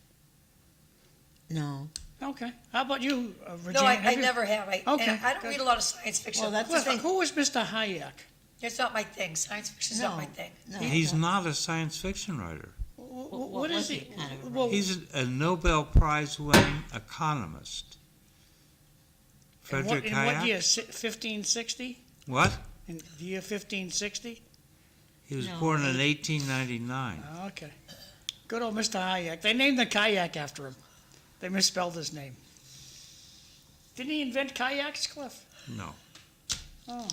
No. Okay. How about you, Regina? No, I Have you- never have. Okay, And I don't good. read a lot of science fiction. Well, that's the Cliff, thing. who is Mr. Hayek? It's not my thing. Science fiction's not my thing. No. He's not a science fiction writer. What is was he? he kind of Well, He's a Nobel Prize winning economist. in Frederick what year? Hayek? 1560? What? In the year 1560? He was No, born in 1899. Okay. Good old Mr. Hayek. They named the kayak after him. They misspelled his name. Didn't he invent kayaks, Cliff? No. Oh.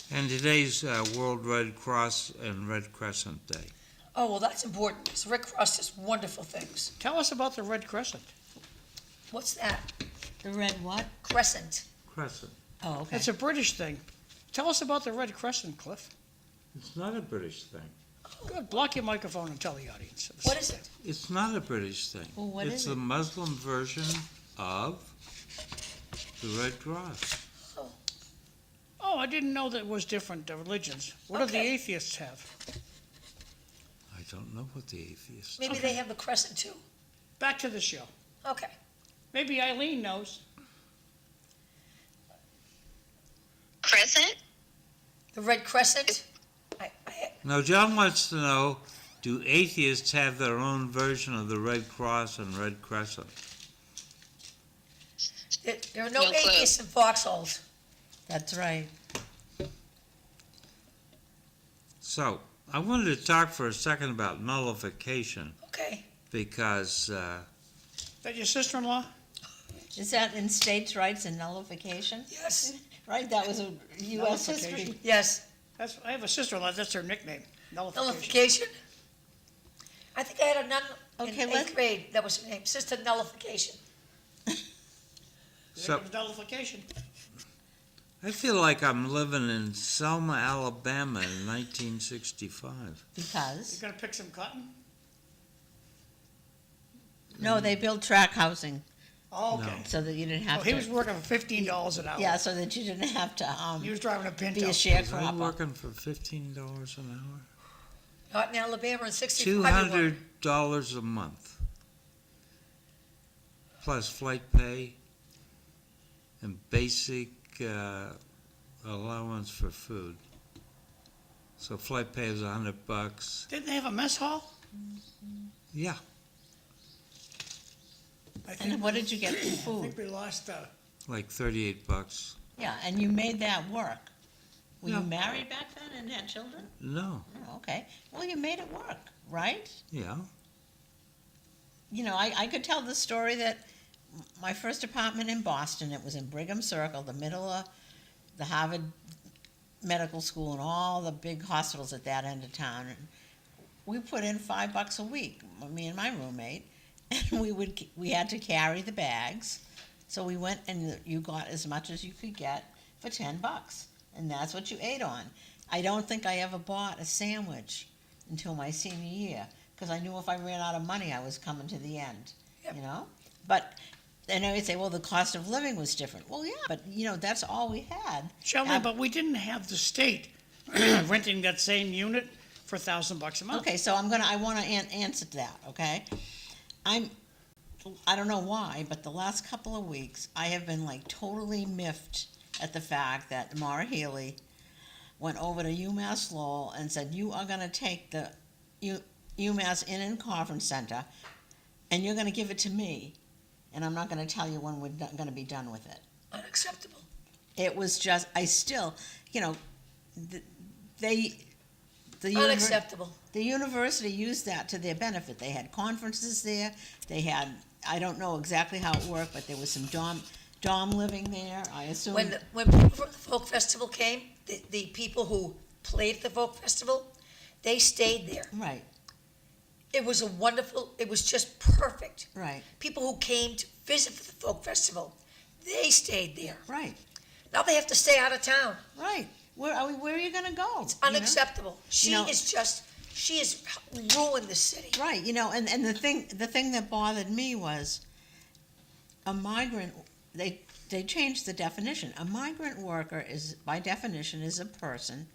And today's World Red Cross and Red Crescent Day. Oh, well, that's important because Rick Ross does wonderful things. Tell us about the Red Crescent. What's that? The red what? Crescent. Crescent. Oh, okay. It's a British thing. Tell us about the Red Crescent, Cliff. It's not a British thing. Good. Block your microphone and tell the audience. What is it? It's not a British thing. Well, what it's is the it? Muslim version of the Red Cross. Oh, I didn't know that it was different religions. What do the Okay. atheists have? I don't know what the atheists. Maybe they have the crescent too. Back to the show. Okay. Maybe Eileen knows. Crescent? The Red Crescent. Now, John wants to know, do atheists have their own version of the Red Cross and Red Crescent? There are no No clue. atheists in foxholes. That's right. So, I wanted to talk for a second about nullification Okay. because Is that your sister-in-law? Is that in states' rights and nullification? Yes. Right, that was a U.S. history. Nullification. Yes. I have a sister-in-law. That's her nickname. Nullification. Nullification. I think I had a nun Okay, in let's- 8th grade. That was her name. Sister Nullification. So- comes nullification. I feel like I'm living in Selma, Alabama in 1965. Because, You gonna pick some cotton? no, they built track housing Oh, okay. so that you didn't So have he was to, working for $15 an hour. yeah, so that you didn't have to, He was driving a be a Pinto. Was I sharecropper. working for $15 an hour? Not in Alabama in 65. $200 a month. Plus flight pay and basic allowance for food. So flight pay is $100. Didn't they have a mess hall? Yeah, I think And what did you get for I food? think we lost, like $38. Yeah, and you made that work. Were Yeah. you married back then and had children? No, Oh, okay. Well, you made it work, right? yeah. You know, I could tell the story that my first apartment in Boston, it was in Brigham Circle, the middle of the Harvard Medical School and all the big hospitals at that end of town. And we put in $5 a week, me and my roommate, and we had to carry the bags. So we went and you got as much as you could get for $10, and that's what you ate on. I don't think I ever bought a sandwich until my senior year, because I knew if I ran out of money, I was coming to the end, Yep. you know? But then I would say, well, the cost of living was different. Well, yeah, but, you know, that's all we had. Charlene, but we didn't have the state renting that same unit for $1,000 a month. Okay, so I want to answer that, okay? I don't know why, but the last couple of weeks, I have been like totally miffed at the fact that Maura Healey went over to UMass Lowell and said, you are gonna take the UMass Inn and Conference Center, and you're gonna give it to me, and I'm not gonna tell you when we're gonna be done with it. Unacceptable. It was just, I still, you know, the Unacceptable. The university used that to their benefit. They had conferences there. They had, I don't know exactly how it worked, but there was some dorm living there, I assume. When people from the folk festival came, the people who played at the folk festival, they stayed there. Right, It was it was just perfect. right, People who came to visit for the folk festival, they stayed there. right, Now they have to stay out of town. right. Where are you gonna go? It's you know? unacceptable. She know- has ruined the city. Right, you know, and the thing that bothered me was a migrant, they changed the definition. A migrant worker is, by definition, is a person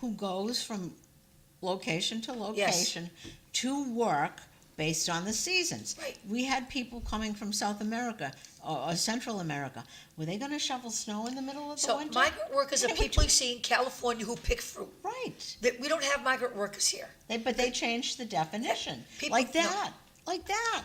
who goes from location to location to work based on the seasons. Right. We had people coming from South America or Central America. Were they gonna shovel snow in the middle of the So winter? migrant workers are They were people you see in California who pick fruit. Right, We don't have migrant workers here. but they changed the definition, People- like that, like that.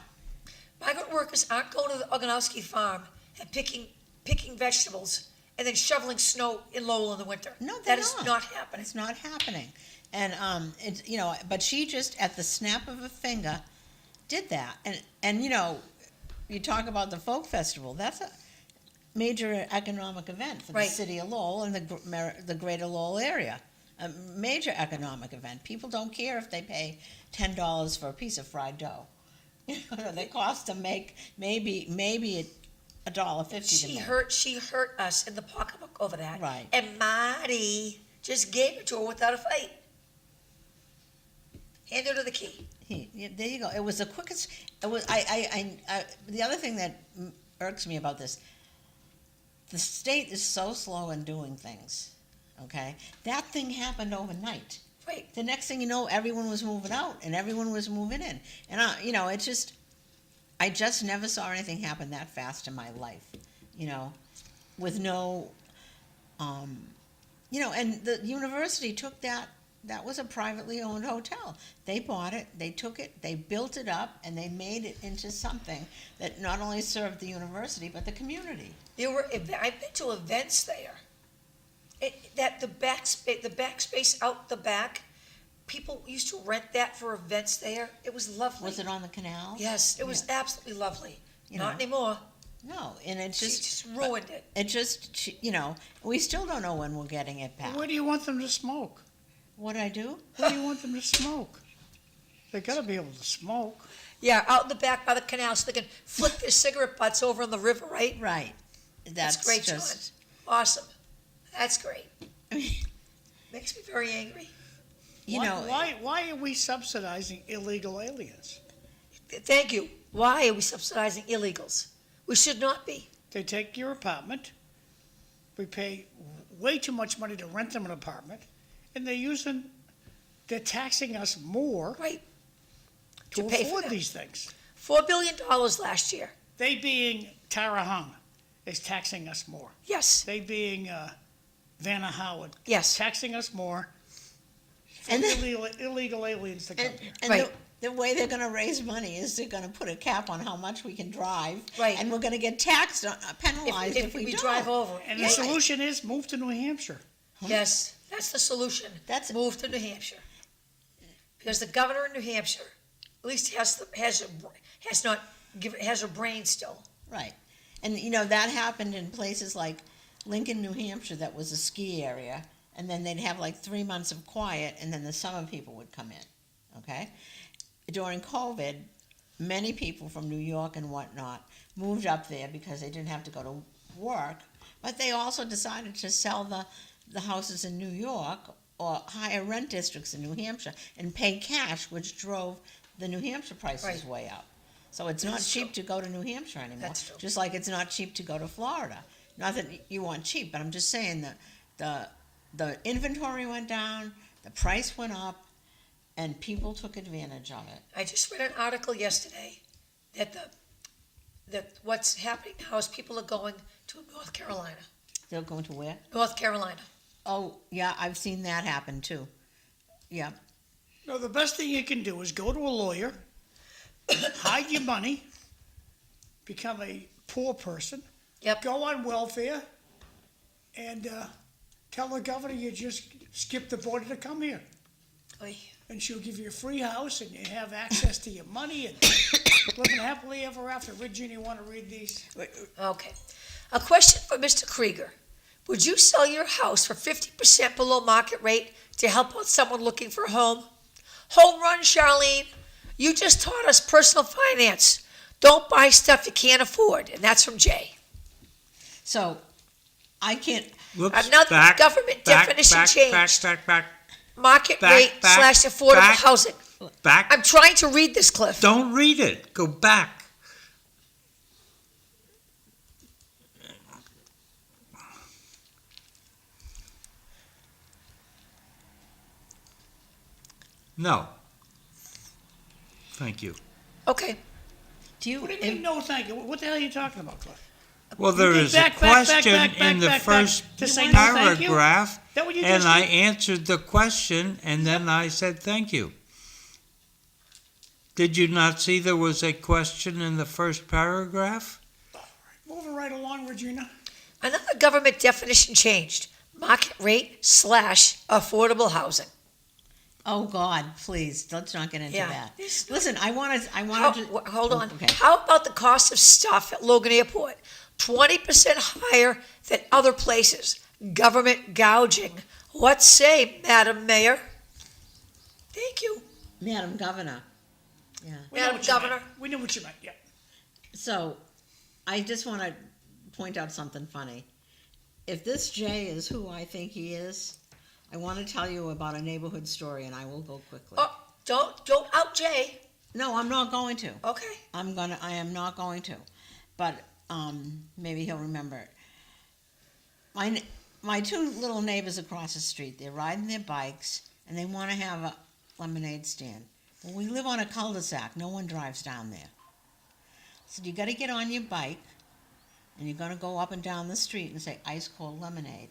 Migrant workers aren't going to the Oganowski farm and picking vegetables and then shoveling snow in Lowell in the winter. No, That they're is not. not happening. It's not happening. And it's, you know, but she just at the snap of a finger did that. And you know, you talk about the folk festival. That's a major economic event for the Right. city of Lowell and the greater Lowell area. A major economic event. People don't care if they pay $10 for a piece of fried dough. You know, they cost to make maybe $1.50 to make. She hurt us in the pocketbook over that. Right. And Marty just gave it to her without a fight. Handed her the key. Yeah, there you go. It was the quickest. It was. The other thing that irks me about this, the state is so slow in doing things. Okay, that thing happened overnight. Right. The next thing you know, everyone was moving out and everyone was moving in, and you know, I just never saw anything happen that fast in my life. You know, with no, you know, and the university took that. That was a privately owned hotel. They bought it, they took it, they built it up, and they made it into something that not only served the university, but the community. I've been to events there. The backspace out the back, people used to rent that for events there. It was lovely. Was it on the canal? Yes, it was Yeah. absolutely lovely. You Not know. anymore. No, and it She just, just ruined it. it just, you know, we still don't know when we're getting it back. Where do you want them to smoke? What'd I do? Where do you want them to smoke? They gotta be able to smoke. Yeah, out in the back by the canal so they can flick their cigarette butts over in the river, right? Right, That's great, John. just, Awesome. That's great. Makes me very angry. Why are we subsidizing illegal aliens? Thank you. Why are we subsidizing illegals? We should not be. They take your apartment, we pay way too much money to rent them an apartment, and they're taxing us more Right. to pay for afford them. these things. $4 billion last year. They being Tara Hung is taxing us more. Yes. They being Vanna Howard. Yes. Taxing us more for And then- illegal aliens to come and, here. and Right. the way they're gonna raise money is they're gonna put a cap on how much we can drive. Right. And we're gonna get taxed, penalized if we don't. drive over. And Yeah. the solution is move to New Hampshire. Yes, that's the solution. That's- Move to New Hampshire. Because the governor in New Hampshire, at least has a brain still. Right. And, that happened in places like Lincoln, New Hampshire, that was a ski area, and then they'd have like 3 months of quiet, and then the summer people would come in, okay? During COVID, many people from New York and whatnot moved up there because they didn't have to go to work, but they also decided to sell the houses in New York or higher rent districts in New Hampshire and pay cash, which drove the New Hampshire prices Right. way up. So it's not That's cheap true. to go to New Hampshire anymore. That's true. Just like it's not cheap to go to Florida. Not that you want cheap, but I'm just saying that the inventory went down, the price went up, and people took advantage of it. I just read an article yesterday that what's happening now is people are going to North Carolina. They're going to where? North Carolina. Oh, yeah, I've seen that happen too. Yeah. No, the best thing you can do is go to a lawyer, hide your money, become a poor person, Yep. go on welfare, and tell the governor you just skipped the border to come here. Oy. And she'll give you a free house, and you have access to your money, and living happily ever after. Regina, you want to read these? Okay. A question for Mr. Krieger. Would you sell your house for 50% below market rate to help out someone looking for a home? Home run, Charlene. You just taught us personal finance. Don't buy stuff you can't afford. And that's from Jay. So, I can't, Whoops, Another government definition changed. Back. Market Back, rate back, / affordable back. housing. I'm trying to read this, Cliff. Don't read it. Go back. No. Thank you. Okay. do you, What do you mean, no thank you? What the hell are you talking about, Cliff? Well, there is a question in the first to say no thank you? paragraph, That what you and just I did? answered the question, and then I said thank you. Did you not see there was a question in the first paragraph? Moving right along, Regina. Another government definition changed. Market rate / affordable housing. oh God, please, let's not get into Yeah. that. It's not- Listen, I wanted to. Hold on. Okay. How about the cost of stuff at Logan Airport? 20% higher than other places. Government gouging. What say, Madam Mayor? Thank you. Madam Governor. Yeah. We know Madam what you meant. Governor. We know what you meant, yeah. So, I just want to point out something funny. If this Jay is who I think he is, I want to tell you about a neighborhood story, and I will go quickly. Oh, don't out Jay. No, I'm not going to. Okay. I am not going to. But maybe he'll remember it. My two little neighbors across the street, they're riding their bikes, and they want to have a lemonade stand. Well, we live on a cul-de-sac. No one drives down there. So you got to get on your bike, and you're going to go up and down the street and say, ice cold lemonade.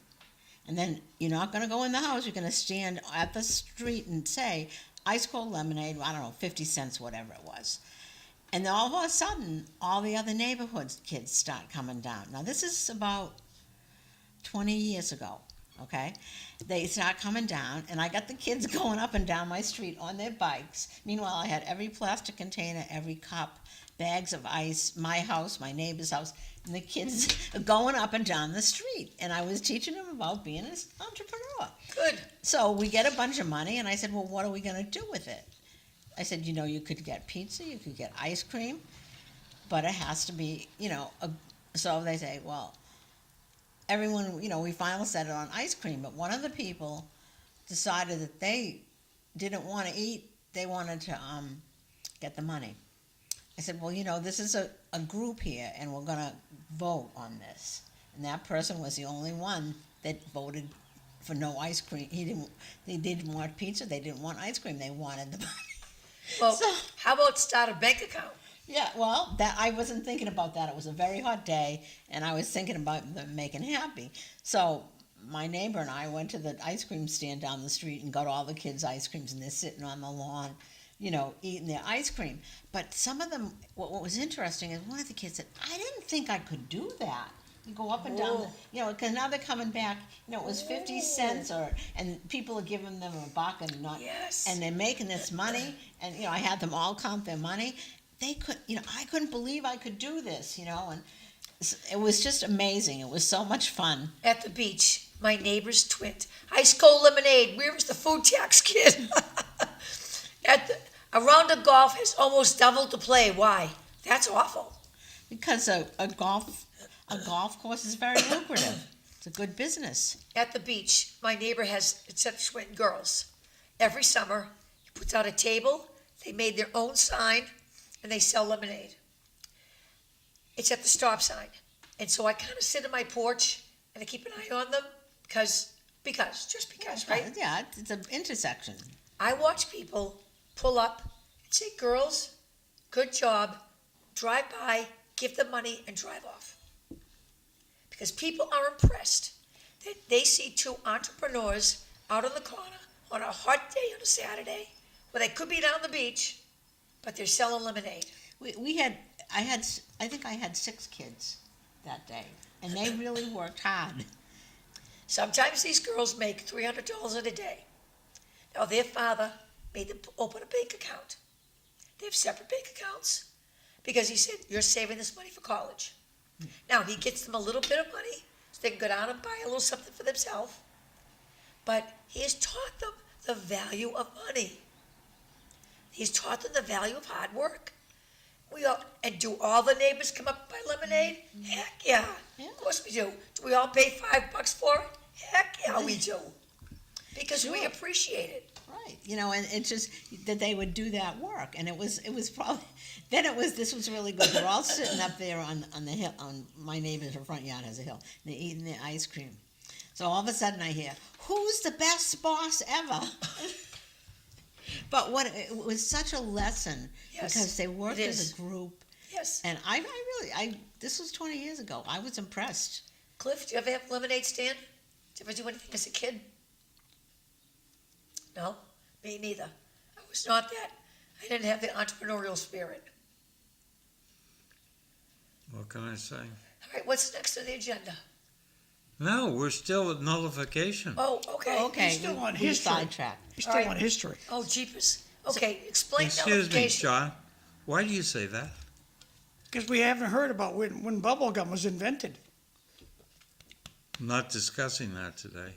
And then you're not going to go in the house. You're going to stand at the street and say, ice cold lemonade, I don't know, 50 cents, whatever it was. And then all of a sudden, all the other neighborhood kids start coming down. Now, this is about 20 years ago, okay? They start coming down, and I got the kids going up and down my street on their bikes. Meanwhile, I had every plastic container, every cup, bags of ice, my house, my neighbor's house, and the kids going up and down the street. And I was teaching them about being an entrepreneur. Good. So we get a bunch of money, and I said, well, what are we going to do with it? I said, you could get pizza, you could get ice cream, but it has to be, so they say, well, everyone, we finally settled on ice cream, but one of the people decided that they didn't want to eat, they wanted to get the money. I said, well, this is a group here, and we're going to vote on this. And that person was the only one that voted for no ice cream. They didn't want pizza, they didn't want ice cream, they wanted the money. Well, So- how about start a bank account? Yeah, well, that I wasn't thinking about that. It was a very hot day, and I was thinking about them making happy. So my neighbor and I went to the ice cream stand down the street and got all the kids ice creams, and they're sitting on the lawn, eating their ice cream. But some of them, what was interesting is one of the kids said, "I didn't think I could do that." You go up and down, because now they're coming back. It was 50 cents, and people are giving them $1 and not, Yes. and they're making this money. And I had them all count their money. They could, I couldn't believe I could do this, and it was just amazing. It was so much fun. At the beach, my neighbor's twin, ice cold lemonade. Where was the food tax kid? A round of golf has almost doubled the play. Why? That's awful. Because a golf course is very lucrative. It's a good business. At the beach, my neighbor has twin girls. Every summer, he puts out a table. They made their own sign, and they sell lemonade. It's at the stop sign. And so I kind of sit on my porch, and I keep an eye on them because, right? Yeah, it's an intersection. I watch people pull up and say, girls, good job, drive by, give them money, and drive off. Because people are impressed that they see two entrepreneurs out on the corner on a hot day on a Saturday where they could be down the beach, but they're selling lemonade. I think I had 6 kids that day, and they really worked hard. Sometimes these girls make $300 in a day. Now, their father made them open a bank account. They have separate bank accounts because he said, you're saving this money for college. Now, he gets them a little bit of money so they can go down and buy a little something for themselves. But he has taught them the value of money. He's taught them the value of hard work. And do all the neighbors come up and buy lemonade? Heck yeah. Of course we do. Do we all pay $5 for it? Heck yeah, we do. Because we appreciate it. Right, and it's just that they would do that work, and it was probably, this was really good. They're all sitting up there on the hill, on my neighbor's front yard has a hill, and they're eating their ice cream. So all of a sudden I hear, who's the best boss ever? But it was such a lesson, Yes, because they worked it as is. a group, Yes. and this was 20 years ago. I was impressed. Cliff, do you ever have a lemonade stand? Did you ever do anything as a kid? No? Me neither. I was not that. I didn't have the entrepreneurial spirit. What can I say? All right, what's next on the agenda? No, we're still at nullification. Oh, okay. Okay, He's still on we history. sidetracked. He's All still right. on history. Oh, jeepers. Okay, explain Excuse me, nullification. John. Why do you say that? Because we haven't heard about when bubble gum was invented. I'm not discussing that today.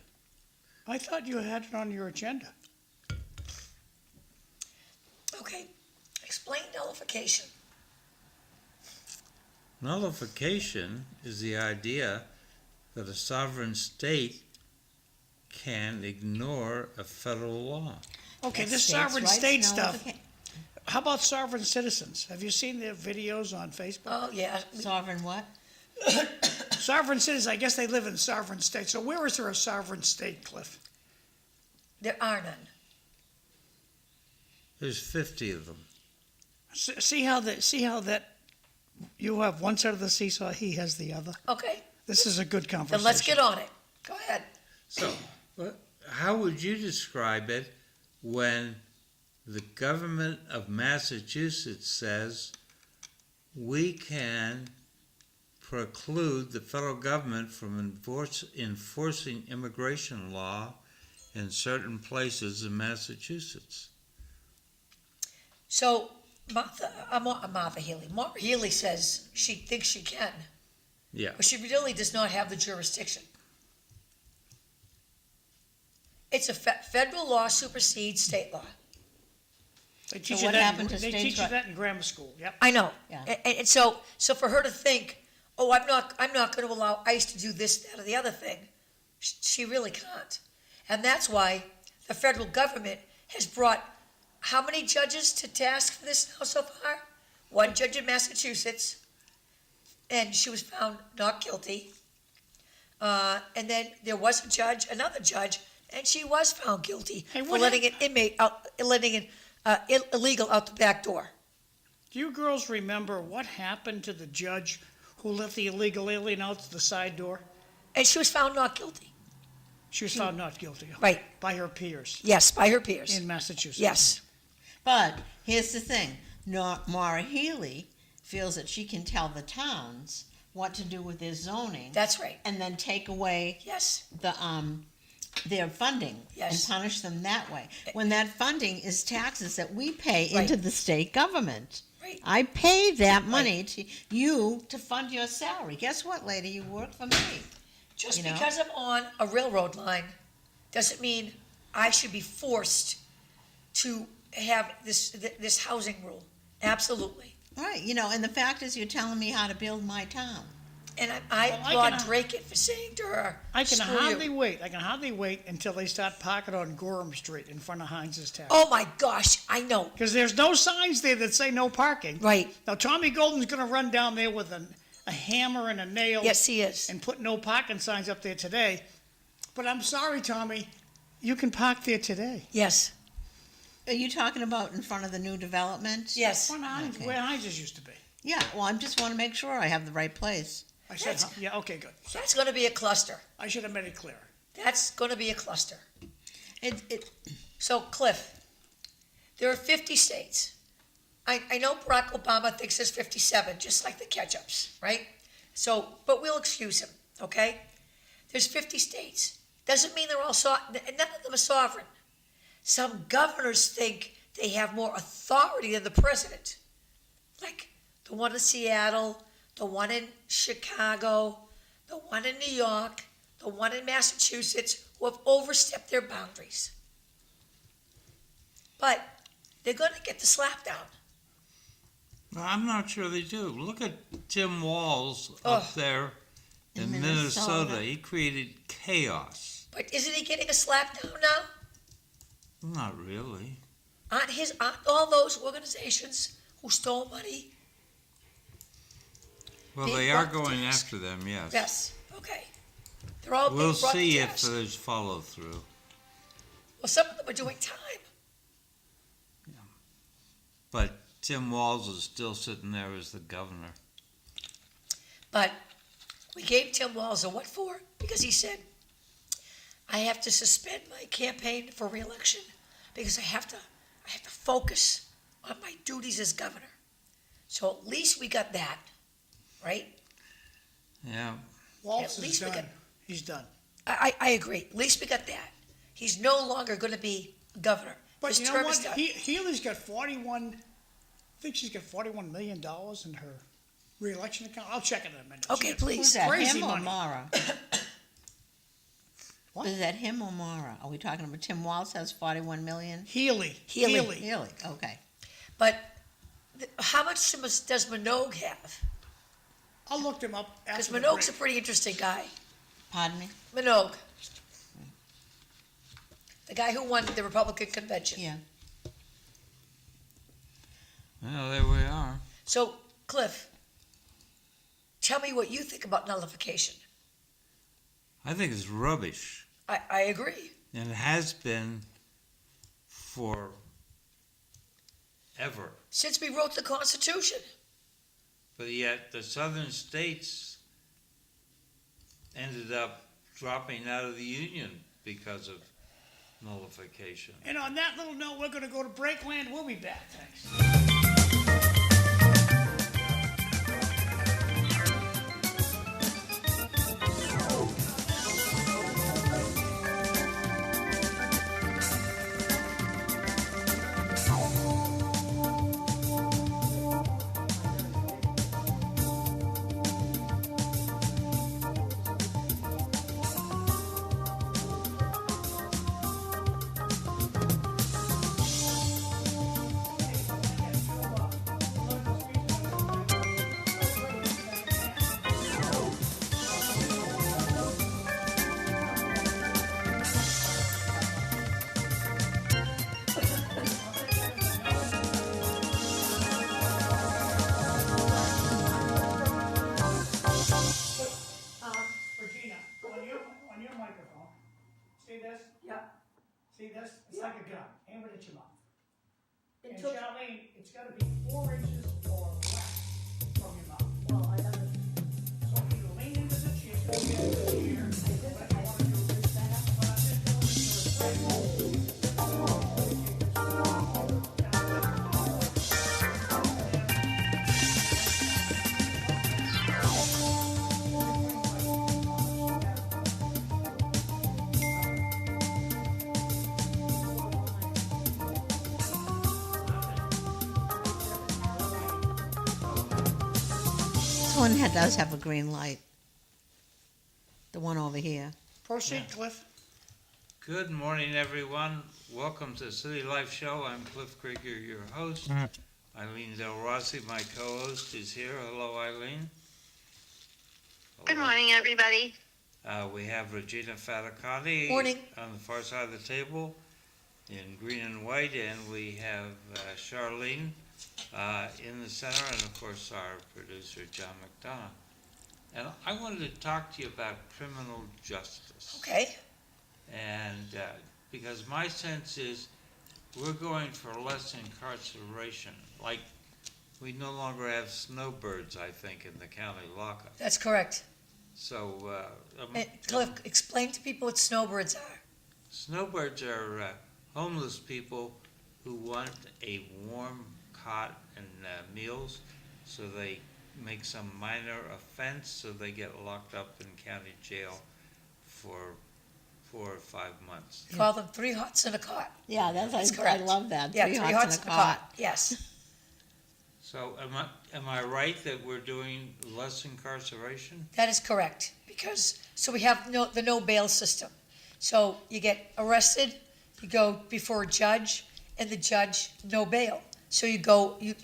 I thought you had it on your agenda. Okay, explain nullification. Nullification is the idea that a sovereign state can ignore a federal law. Okay, That's this states' sovereign rights state stuff. nullification. How about sovereign citizens? Have you seen their videos on Facebook? Oh, yeah. Sovereign what? Sovereign citizens, I guess they live in sovereign states. So where is there a sovereign state, Cliff? There are none. There's 50 of them. See how that you have one side of the seesaw, he has the other. Okay, This is a good conversation. then let's get on it. Go ahead. So, how would you describe it when the government of Massachusetts says we can preclude the federal government from enforcing immigration law in certain places in Massachusetts? So Martha Healy. Martha Healy says she thinks she can, Yeah. but she really does not have the jurisdiction. It's a federal law supersedes state law. They teach what you that. happened to They states' teach you right- that in grammar school. Yep. I know. Yeah. And so for her to think, oh, I'm not gonna allow ICE to do this, that, or the other thing. She really can't. And that's why the federal government has brought how many judges to task for this now so far? One judge in Massachusetts, and she was found not guilty. And then there was a judge, another judge, and she was found guilty Hey, for what letting an inmate out, letting an illegal out the back door. Do you girls remember what happened to the judge who let the illegal alien out the side door? And she was found not guilty. She was found not guilty. Right. By her peers Yes, by her peers. in Massachusetts. Yes. But here's the thing, Maura Healey feels that she can tell the towns what to do with their zoning. That's right. And then take away Yes. their funding. Yes. And punish them that way. When that funding is taxes that we pay Right. into the state government. Right. I pay that money to you to fund your salary. Guess what, lady? You work for me. Just You know? because I'm on a railroad line doesn't mean I should be forced to have this housing rule. Absolutely. Right, and the fact is you're telling me how to build my town. And I Well, I applaud can- Drake for saying to her, I can "Screw hardly you." wait. I can hardly wait until they start parking on Gorham Street in front of Heinz's Tavern. Oh my gosh, I know. Because there's no signs there that say no parking. Right. Now, Tommy Golden's going to run down there with a hammer and a nail. Yes, he is. And put no parking signs up there today. But I'm sorry, Tommy, you can park there today. Yes. Are you talking about in front of the new development? Yes. Front of Heinz, Okay. where Heinz's used to be. Yeah, well, I just want to make sure I have the right place. I said, That's- yeah, okay, good. So That's going to be a cluster. I should have made it clearer. That's going to be a cluster. It, So, Cliff, there are 50 states. I know Barack Obama thinks there's 57, just like the ketchups, right? So, but we'll excuse him, okay? There's 50 states. Doesn't mean they're all none of them are sovereign. Some governors think they have more authority than the president. Like the one in Seattle, the one in Chicago, the one in New York, the one in Massachusetts, who have overstepped their boundaries. But they're going to get the slap down. Well, I'm not sure they do. Look at Tim Walz Oh. up there in In Minnesota. Minnesota. He created chaos. But isn't he getting a slap down now? Not really. Aren't all those organizations who stole money? Well, Being they are brought to going task. after them, yes. Yes, okay. They're all being We'll brought to see if task. there's follow through. Well, some of them are doing time. But Tim Walz is still sitting there as the governor. But we gave Tim Walz a what for? Because he said, I have to suspend my campaign for re-election because I have to focus on my duties as governor. So at least we got that, right? Yeah. Waltz At is least we done. got- He's done. I agree. At least we got that. He's no longer going to be governor. But His you know term what? is done. Healy's got I think she's got $41 million in her re-election account. I'll check it in a minute. Okay, She- please. who's that, Crazy him or money. Mara? What? Is that him or Mara? Are we talking about Tim Walz has 41 million? Healy. Healy. Really? Okay. But how much does Minogue have? I'll look them up Because after the Minogue's a break. pretty interesting guy. Pardon me? Minogue. The guy who won the Republican convention. Yeah. Well, there we are. So, Cliff, tell me what you think about nullification. I think it's rubbish. I agree. And it has been for ever. Since we wrote the Constitution. But yet the southern states ended up dropping out of the Union because of nullification. And on that little note, we're going to go to Breakland. We'll be back. Thanks. gotta be 4 inches or less from your mouth. Well, I don't. So if you lean into the chair, but you wanna do this, but I'm just going to the This one does have a green light. The one over here. Proceed, Cliff. Good morning, everyone. Welcome to City Life Show. I'm Cliff Krieger, your host. Eileen Delrossi, my co-host, is here. Hello, Eileen. Good morning, everybody. We have Regina Faticanti Morning. on the far side of the table in green and white, and we have Charlene in the center, and of course our producer, John McDonough. And I wanted to talk to you about criminal justice. Okay, And because my sense is we're going for less incarceration. Like, we no longer have snowbirds, I think, in the county lockup. that's correct. So, Cliff, explain to people what snowbirds are. snowbirds are homeless people who want a warm cot and meals, so they make some minor offense, so they get locked up in county jail for 4 or 5 months. Call them 3 hots in a cot. Yeah, That's I correct. love that. Yeah, 3 3 hots hots in a cot. yes. So am I right that we're doing less incarceration? That is correct, because, so we have the no bail system. So you get arrested, you go before a judge, and the judge, no bail. So you go, you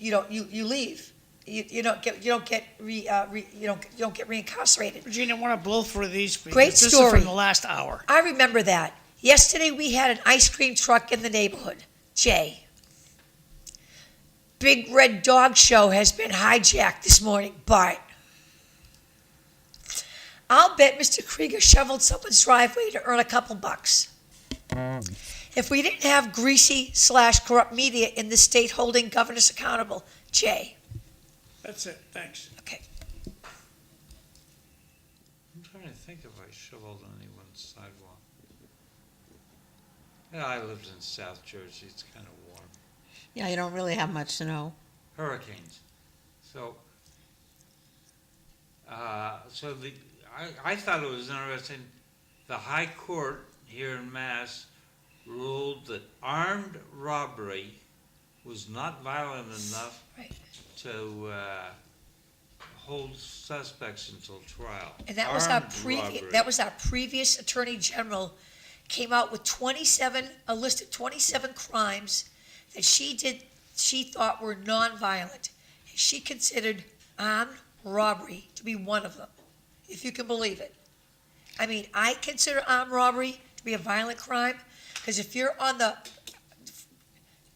leave. You don't get reincarcerated. Regina, I want to blow through these because Great this is story. from the last hour. I remember that. Yesterday, we had an ice cream truck in the neighborhood. Jay. Big Red Dog Show has been hijacked this morning, but I'll bet Mr. Krieger shoveled someone's driveway to earn a couple bucks. If we didn't have greasy/corrupt media in the state holding governors accountable, Jay. That's it, thanks. Okay. I'm trying to think if I shoveled anyone's sidewalk. Yeah, I lived in South Jersey. It's kind of warm. Yeah, you don't really have much snow. Hurricanes. So, I thought it was interesting. The High Court here in Mass ruled that armed robbery was not violent enough Right. to hold suspects until trial. And that was our previous Attorney General came out with a list of 27 crimes that she thought were nonviolent. She considered armed robbery to be one of them, if you can believe it. I mean, I consider armed robbery to be a violent crime, because if you're on the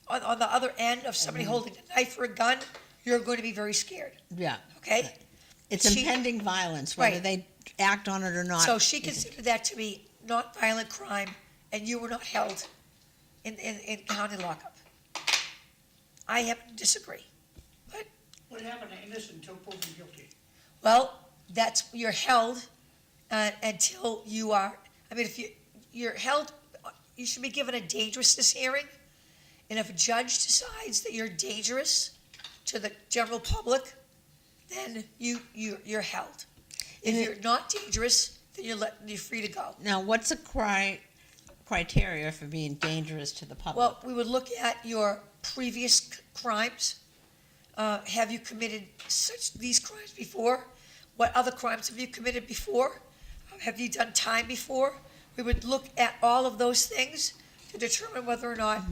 other end of somebody holding a knife or a gun, you're going to be very scared, Yeah. okay? It's impending violence, whether Right. they act on it or not. So she considered that to be not-violent crime, and you were not held in county lockup. I happen to disagree. But, What happened to innocent until proven guilty? well, you're held until you are, I mean, if you're held, you should be given a dangerousness hearing, and if a judge decides that you're dangerous to the general public, then you're held. If you're not dangerous, then you're free to go. Now, what's the criteria for being dangerous to the public? Well, we would look at your previous crimes. Have you committed these crimes before? What other crimes have you committed before? Have you done time before? We would look at all of those things to determine whether or not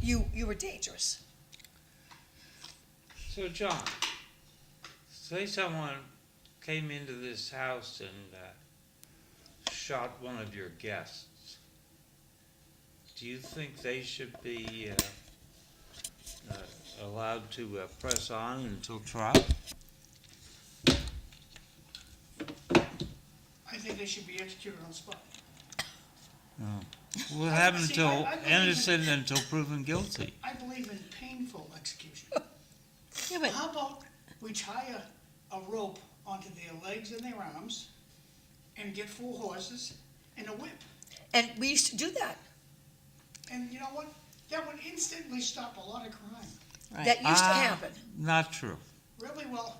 you were dangerous. So, John, say someone came into this house and shot one of your guests. Do you think they should be allowed to press on until trial? I think they should be executed on the spot. What happened See, until I believe innocent until proven guilty? I believe in painful execution. Yeah, but How about we tie a rope onto their legs and their arms and get 4 horses and a whip? And we used to do that. And you know what? That would instantly stop a lot of crime. right. That used to happen. Not true. Really well.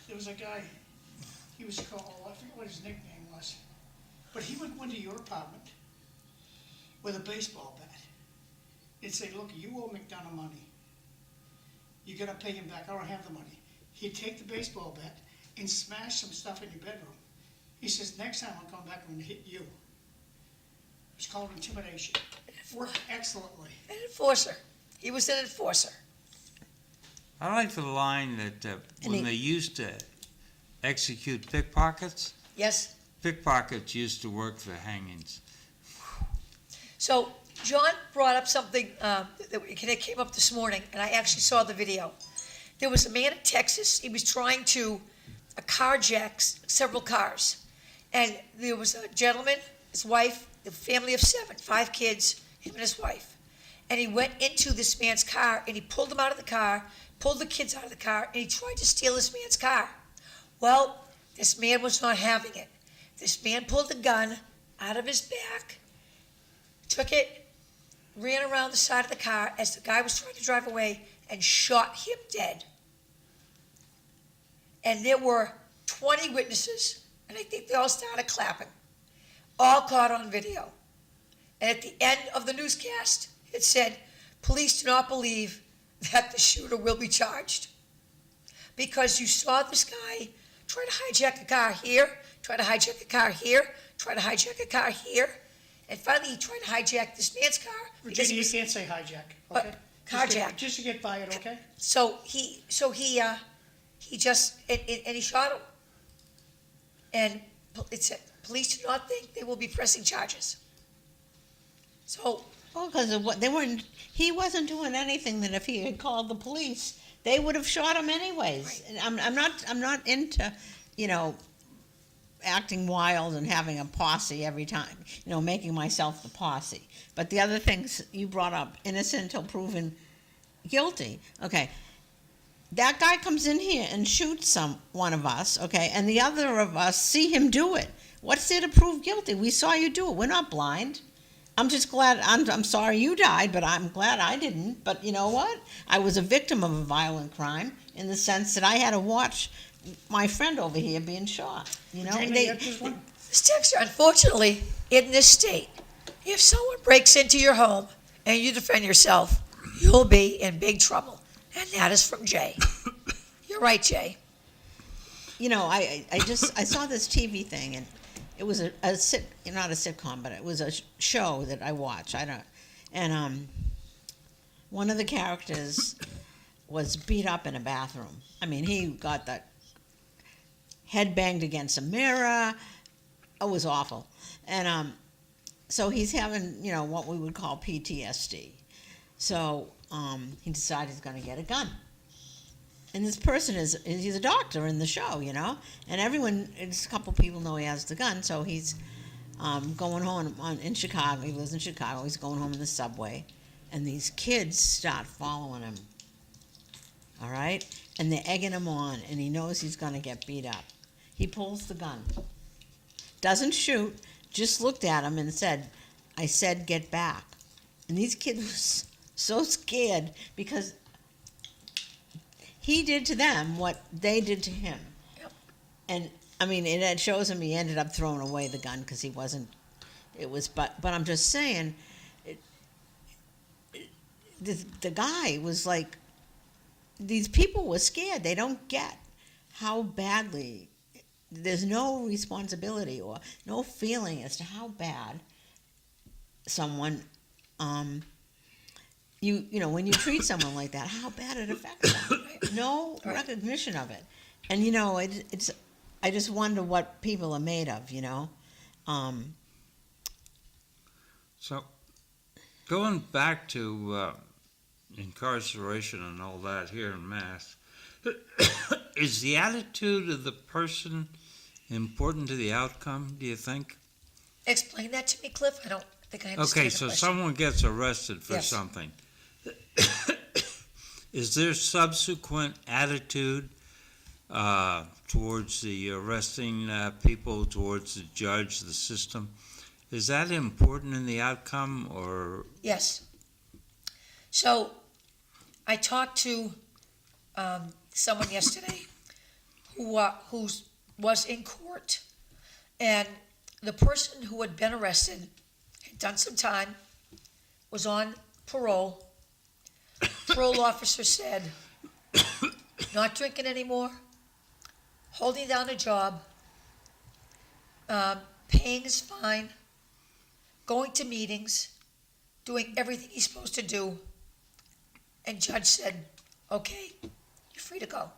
There was a guy, he was called, I forget what his nickname was, but he would go into your apartment with a baseball bat and say, look, you owe McDonough money. You gotta pay him back, I don't have the money. He'd take the baseball bat and smash some stuff in your bedroom. He says, next time I'll come back, I'm gonna hit you. It's called intimidation. Worked excellently. An enforcer. He was an enforcer. I like the line that when they used to execute pickpockets, Yes? pickpockets used to work the hangings. So John brought up something that came up this morning, and I actually saw the video. There was a man in Texas. He was trying to carjack several cars. And there was a gentleman, his wife, a family of 7, 5 kids, him and his wife. And he went into this man's car, and he pulled them out of the car, pulled the kids out of the car, and he tried to steal this man's car. Well, this man was not having it. This man pulled the gun out of his back, took it, ran around the side of the car as the guy was trying to drive away, and shot him dead. And there were 20 witnesses, and I think they all started clapping, all caught on video. And at the end of the newscast, it said, police do not believe that the shooter will be charged. Because you saw this guy try to hijack a car here, try to hijack a car here, try to hijack a car here, and finally he tried to hijack this man's car. Regina, you can't say hijack, But okay? carjack. Just to get fired, okay? So he just he shot him. And it said, police do not think they will be pressing charges. So, Well, because of what they weren't, he wasn't doing anything that if he had called the police, they would have shot him anyways. Right. And I'm not into, acting wild and having a posse every time, making myself the posse. But the other things you brought up, innocent until proven guilty. Okay, that guy comes in here and shoots one of us, okay, and the other of us see him do it. What's there to prove guilty? We saw you do it. We're not blind. I'm just glad, I'm sorry you died, but I'm glad I didn't. But you know what? I was a victim of a violent crime in the sense that I had to watch my friend over here being shot. Regina, you have just one? this texture, unfortunately, in this state, if someone breaks into your home and you defend yourself, you'll be in big trouble. And that is from Jay. You're right, Jay. I saw this TV thing, and it was not a sitcom, but it was a show that I watch. One of the characters was beat up in a bathroom. I mean, he got that head banged against a mirror. It was awful. And so he's having, what we would call PTSD. So he decided he's going to get a gun. And this person he's a doctor in the show, and a couple people know he has the gun, so he's going home in Chicago. He lives in Chicago. He's going home in the subway, and these kids start following him, all right? And they're egging him on, and he knows he's going to get beat up. He pulls the gun, doesn't shoot, just looked at him and said, I said get back. And these kids were so scared because he did to them what they did to him. Yep. And it shows him he ended up throwing away the gun because but I'm just saying, the guy was like, these people were scared. They don't get how badly, there's no responsibility or no feeling as to how bad someone, when you treat someone like that, how bad it affects them. No recognition of it. And, I just wonder what people are made of, So, going back to incarceration and all that here in Mass, is the attitude of the person important to the outcome, do you think? Explain that to me, Cliff. I don't think I understand Okay, the so question. someone gets arrested for Yes. something. Is there subsequent attitude towards the arresting people, towards the judge, the system? Is that important in the outcome, or? Yes. So, I talked to someone yesterday who was in court, and the person who had been arrested had done some time, was on parole. Parole officer said, not drinking anymore, holding down a job, paying his fine, going to meetings, doing everything he's supposed to do. And judge said, okay, you're free to go.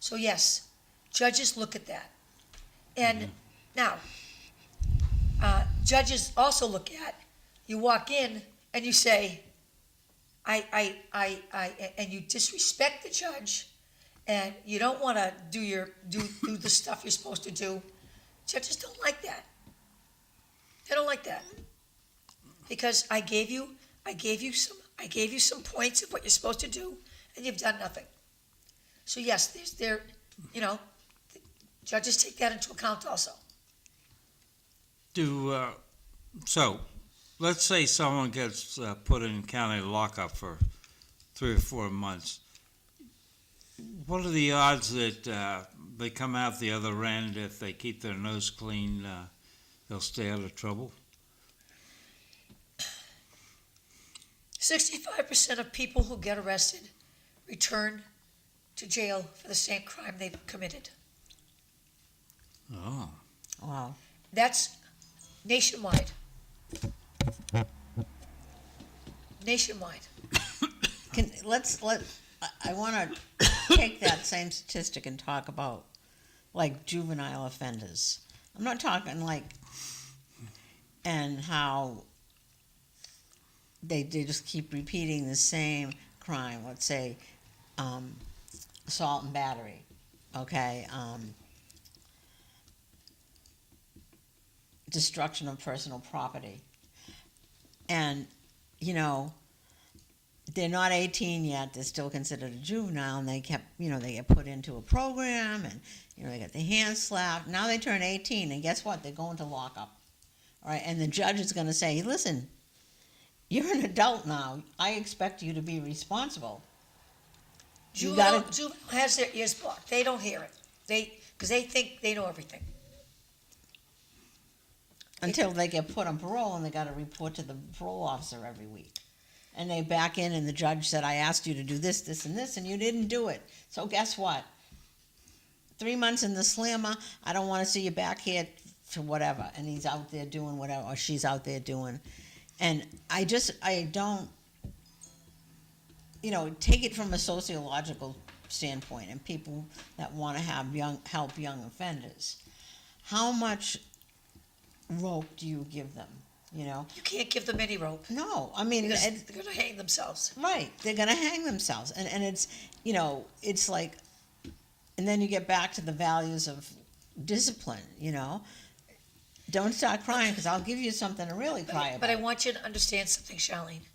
So yes, judges look at that. And now, judges also look at, you walk in and you say, and you disrespect the judge, and you don't want to do the stuff you're supposed to do. Judges don't like that. They don't like that, because I gave you some points of what you're supposed to do, and you've done nothing. So yes, judges take that into account also. So, let's say someone gets put in county lockup for 3 or 4 months. What are the odds that they come out the other end? If they keep their nose clean, they'll stay out of trouble? 65% of people who get arrested return to jail for the same crime they've committed. Oh. Wow. That's nationwide. Nationwide. I want to take that same statistic and talk about like juvenile offenders. I'm not talking and how they just keep repeating the same crime. Let's say assault and battery. Okay. Destruction of personal property. And, they're not 18 yet. They're still considered a juvenile, and they get put into a program, and, they get their hands slapped. Now they turn 18, and guess what? They're going to lockup. All right, and the judge is going to say, listen, you're an adult now. I expect you to be responsible. Juvenile has their ears blocked. They don't hear it. Because they think they know everything. Until they get put on parole, and they got to report to the parole officer every week. And they back in, and the judge said, I asked you to do this, this, and this, and you didn't do it. So guess what? 3 months in the slammer, I don't want to see you back here for whatever. And he's out there doing whatever, or she's out there doing. And I don't, take it from a sociological standpoint, and people that want to help young offenders. How much rope do you give them? You can't give them any rope. No, I mean, Because they're going to hang themselves. right, they're going to hang themselves. And it's, it's like, and then you get back to the values of discipline, Don't start crying, because I'll give you something to really cry about. But I want you to understand something, Charlene.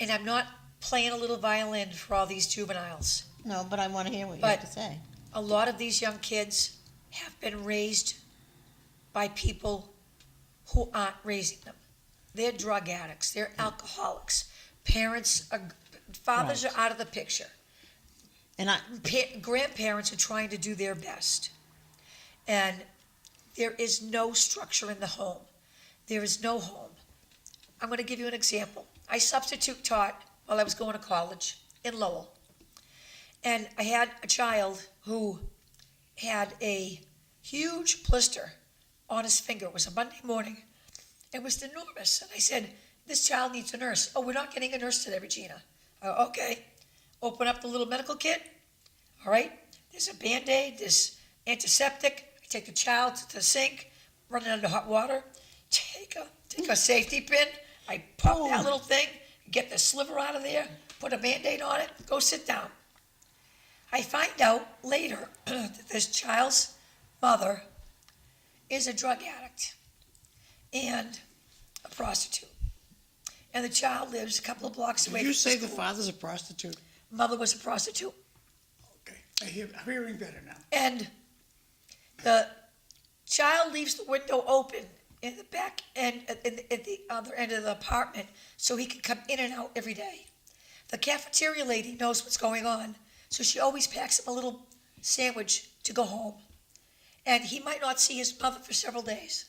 And I'm not playing a little violin for all these juveniles. No, but I want to hear what you have to say. A lot of these young kids have been raised by people who aren't raising them. They're drug addicts. They're alcoholics. Fathers Right. are out of the picture. And Grandparents are trying to do their best. And there is no structure in the home. There is no home. I'm going to give you an example. I substitute taught while I was going to college in Lowell. And I had a child who had a huge blister on his finger. It was a Monday morning. It was enormous. And I said, this child needs a nurse. Oh, we're not getting a nurse today, Regina. Okay. Open up the little medical kit. All right. There's a Band-Aid. There's antiseptic. I take the child to the sink, run it under hot water, take a safety pin. I pop that little thing, get the sliver out of there, put a Band-Aid on it, go sit down. I find out later that this child's mother is a drug addict and a prostitute. and the child lives a couple of blocks away Did from you the say the school. father's a prostitute? Mother was a prostitute. Okay, I'm hearing better now. And the child leaves the window open in the back end, at the other end of the apartment, so he can come in and out every day. The cafeteria lady knows what's going on, so she always packs him a little sandwich to go home. And he might not see his mother for several days.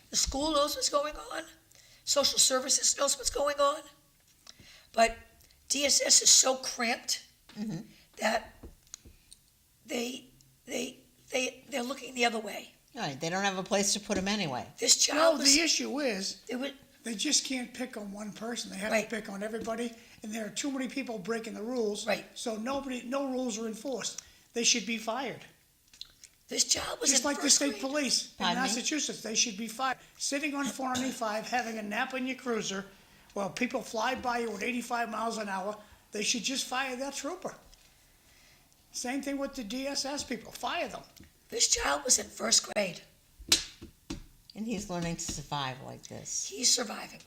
The school knows what's going on. Social services knows what's going on. But DSS is so cramped that they're looking the other way. Right, they don't have a place to put him anyway. This No, child was, the issue is, it was, they just can't pick on one person. They have Right. to pick on everybody, and there are too many people breaking the rules. Right. So no rules are enforced. They should be fired. this child was Just in like the first state grade. police in Pardon me? Massachusetts, they should be fired. Sitting on 495, having a nap in your cruiser, while people fly by you at 85 miles an hour, they should just fire that trooper. Same thing with the DSS people, fire them. This child was in first grade. And he's learning to survive like this. He's surviving.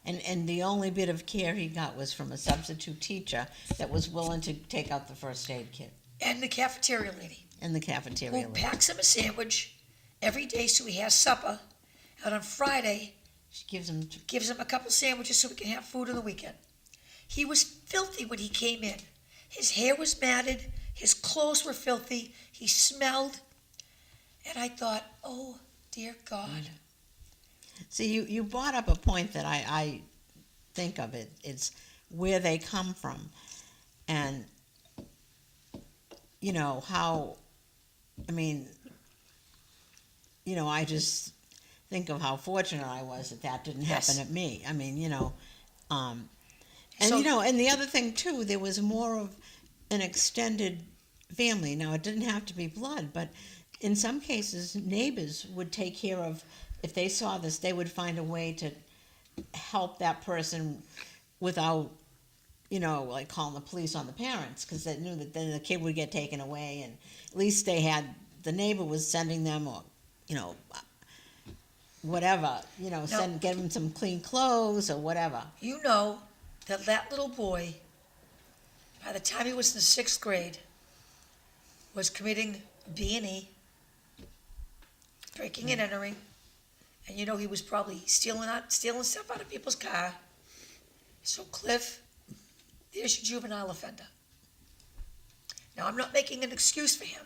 And the only bit of care he got was from a substitute teacher that was willing to take out the first aid kit And the cafeteria lady, in the cafeteria. who lady. packs him a sandwich every day so he has supper. And on Friday, She gives him, gives him a couple sandwiches so he can have food on the weekend. He was filthy when he came in. His hair was matted. His clothes were filthy. He smelled. And I thought, oh, dear God. see, you brought up a point that I think of it. It's where they come from. And, you know, how, I mean, you know, I just think of how fortunate I was that didn't happen Yes. at me. I mean, you know, and So- you know, and the other thing too, there was more of an extended family. Now, it didn't have to be blood, but in some cases, neighbors would take care of, if they saw this, they would find a way to help that person without, you know, like calling the police on the parents, because they knew that then the kid would get taken away, and at least they had, the neighbor was sending them, or, you know, whatever, you know, get them some clean clothes or whatever. You know that that little boy, by the time he was in the 6th grade, was committing B&E, breaking and entering, and you know he was probably stealing stuff out of people's car. So Cliff, there's your juvenile offender. Now I'm not making an excuse for him,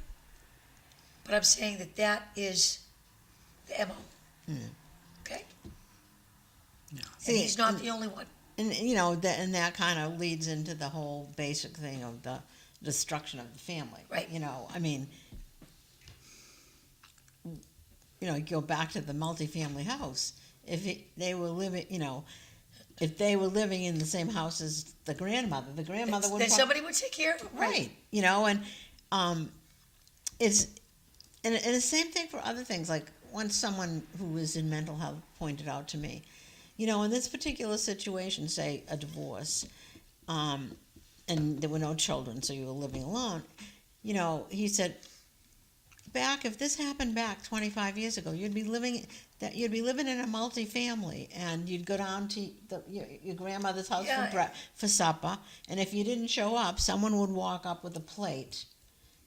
but I'm saying that is the MO. Okay? And See, he's not the only one. And you know, and that kind of leads into the whole basic thing of the destruction of the family. Right. You know, I mean, you know, go back to the multifamily house. If they were living, you know, if they were living in the same house as the grandmother would. Then somebody would take care of him, Right. You know, and it's and the same thing for other things. Like once someone who was in mental health pointed out to me, you know, in this particular situation, say a divorce, and there were no children, so you were living alone. You know, he said, if this happened back 25 years ago, you'd be living in a multifamily, and you'd go down to your grandmother's house for supper, and if you didn't show up, someone would walk up with a plate,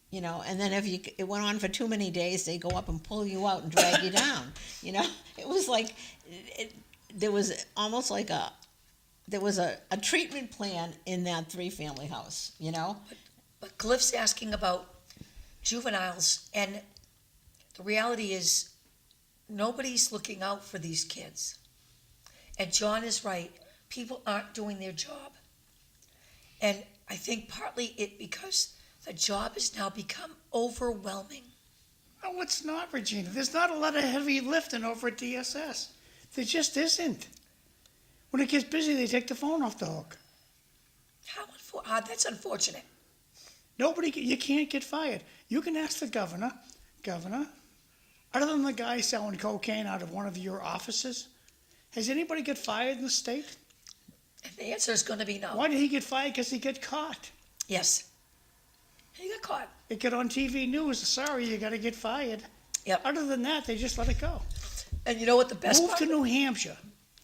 you know, and then if it went on for too many days, they go up and pull you out and drag you down. You know, it was like there was almost like a treatment plan in that 3-family house. You know, But Cliff's asking about juveniles, and the reality is nobody's looking out for these kids. And John is right. People aren't doing their job. And I think partly because the job has now become overwhelming. No, it's not, Regina. There's not a lot of heavy lifting over at DSS. There just isn't. When it gets busy, they take the phone off the hook. That's unfortunate. You can't get fired. You can ask the governor, other than the guy selling cocaine out of one of your offices, has anybody get fired in the state? And the answer is going to be no. Why did he get fired? Because he got caught. Yes. He got caught. It got on TV news, sorry, you got to get fired. Yep. Other than that, they just let it go. And you know what the best Move part? to New Hampshire.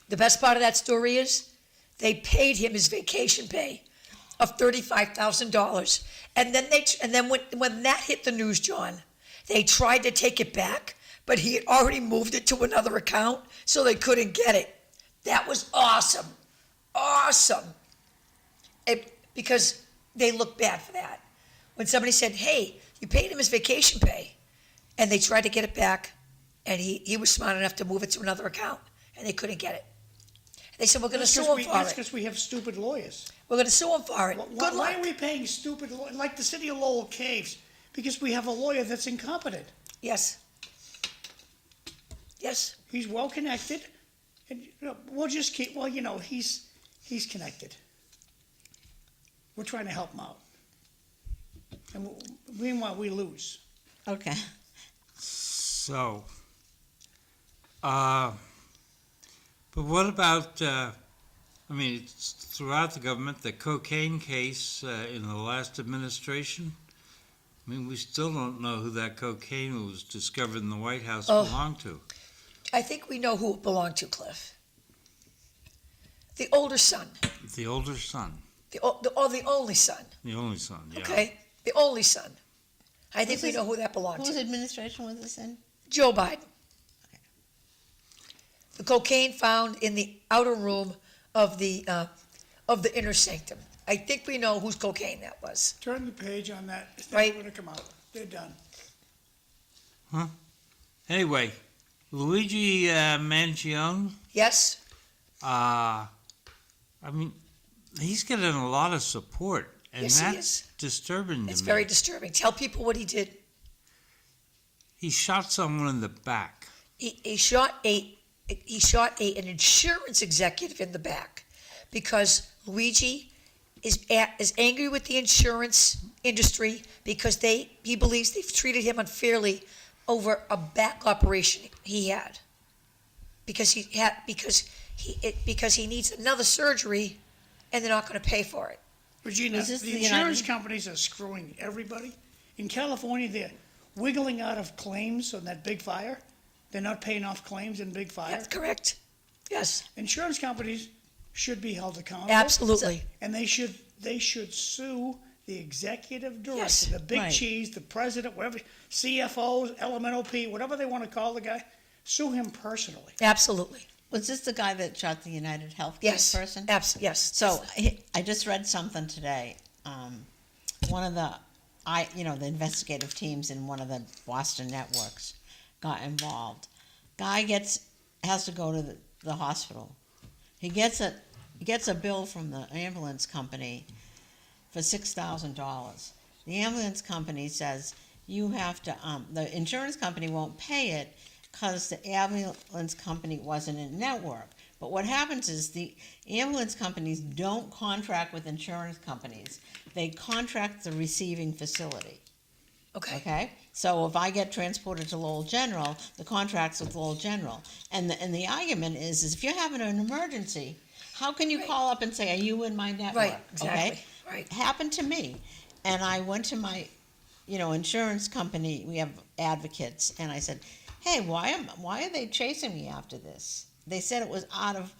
The best part of that story is they paid him his vacation pay of $35,000. And then when that hit the news, John, they tried to take it back, but he had already moved it to another account, so they couldn't get it. That was awesome. Awesome. Because they looked bad for that. When somebody said, hey, you paid him his vacation pay, and they tried to get it back, and he was smart enough to move it to another account, and they couldn't get it. They said, we're going to sue him for That's it. because we have stupid lawyers. We're going to sue him for it. Good Why luck. are we paying stupid lawyers, like the city of Lowell caves? Because we have a lawyer that's incompetent. Yes. Yes. He's well-connected, and we'll just keep, he's connected. We're trying to help him out. And meanwhile, we lose. Okay. So, but what about, it's throughout the government, the cocaine case in the last administration? We still don't know who that cocaine was discovered in the White House belonged to. I think we know who it belonged to, Cliff. The older son. The older son. The only son. The only son, yeah. Okay? The only son. I think we know who that belonged Whose to. administration was this in? Joe Biden. The cocaine found in the outer room of the inner sanctum. I think we know whose cocaine that was. Turn the page on that. It's Right. never going to come out. They're done. Anyway, Luigi Mangione, Yes? he's getting a lot of support, and Yes, he that's is. disturbing to It's me. very disturbing. Tell people what he did. He shot someone in the back. He shot an insurance executive in the back because Luigi is angry with the insurance industry because he believes they've treated him unfairly over a back operation he had. Because he needs another surgery and they're not going to pay for it. Regina, Is this the the insurance United- companies are screwing everybody. In California, they're wiggling out of claims on that big fire. They're not paying off claims in big fire. That's correct. Yes, Insurance companies should be held accountable. absolutely. And they should sue the executive director, Yes. the big Right. cheese, the president, whatever, CFOs, LMNOP, whatever they want to call the guy, sue him personally. Absolutely. Was this the guy that shot the United Healthcare Yes. person? Yes. So I just read something today. One of the investigative teams in one of the Boston networks got involved. Guy has to go to the hospital. He gets a bill from the ambulance company for $6,000. The ambulance company says you have to. The insurance company won't pay it because the ambulance company wasn't in network. But what happens is the ambulance companies don't contract with insurance companies. They contract the receiving facility. Okay? So if I get transported to Lowell General, the contract's with Lowell General. And the argument is if you're having an emergency, how can you call up and say, are you in my network? Right, exactly. Okay? Right. Happened to me. And I went to my, insurance company, we have advocates, and I said, hey, why are they chasing me after this? They said it was out of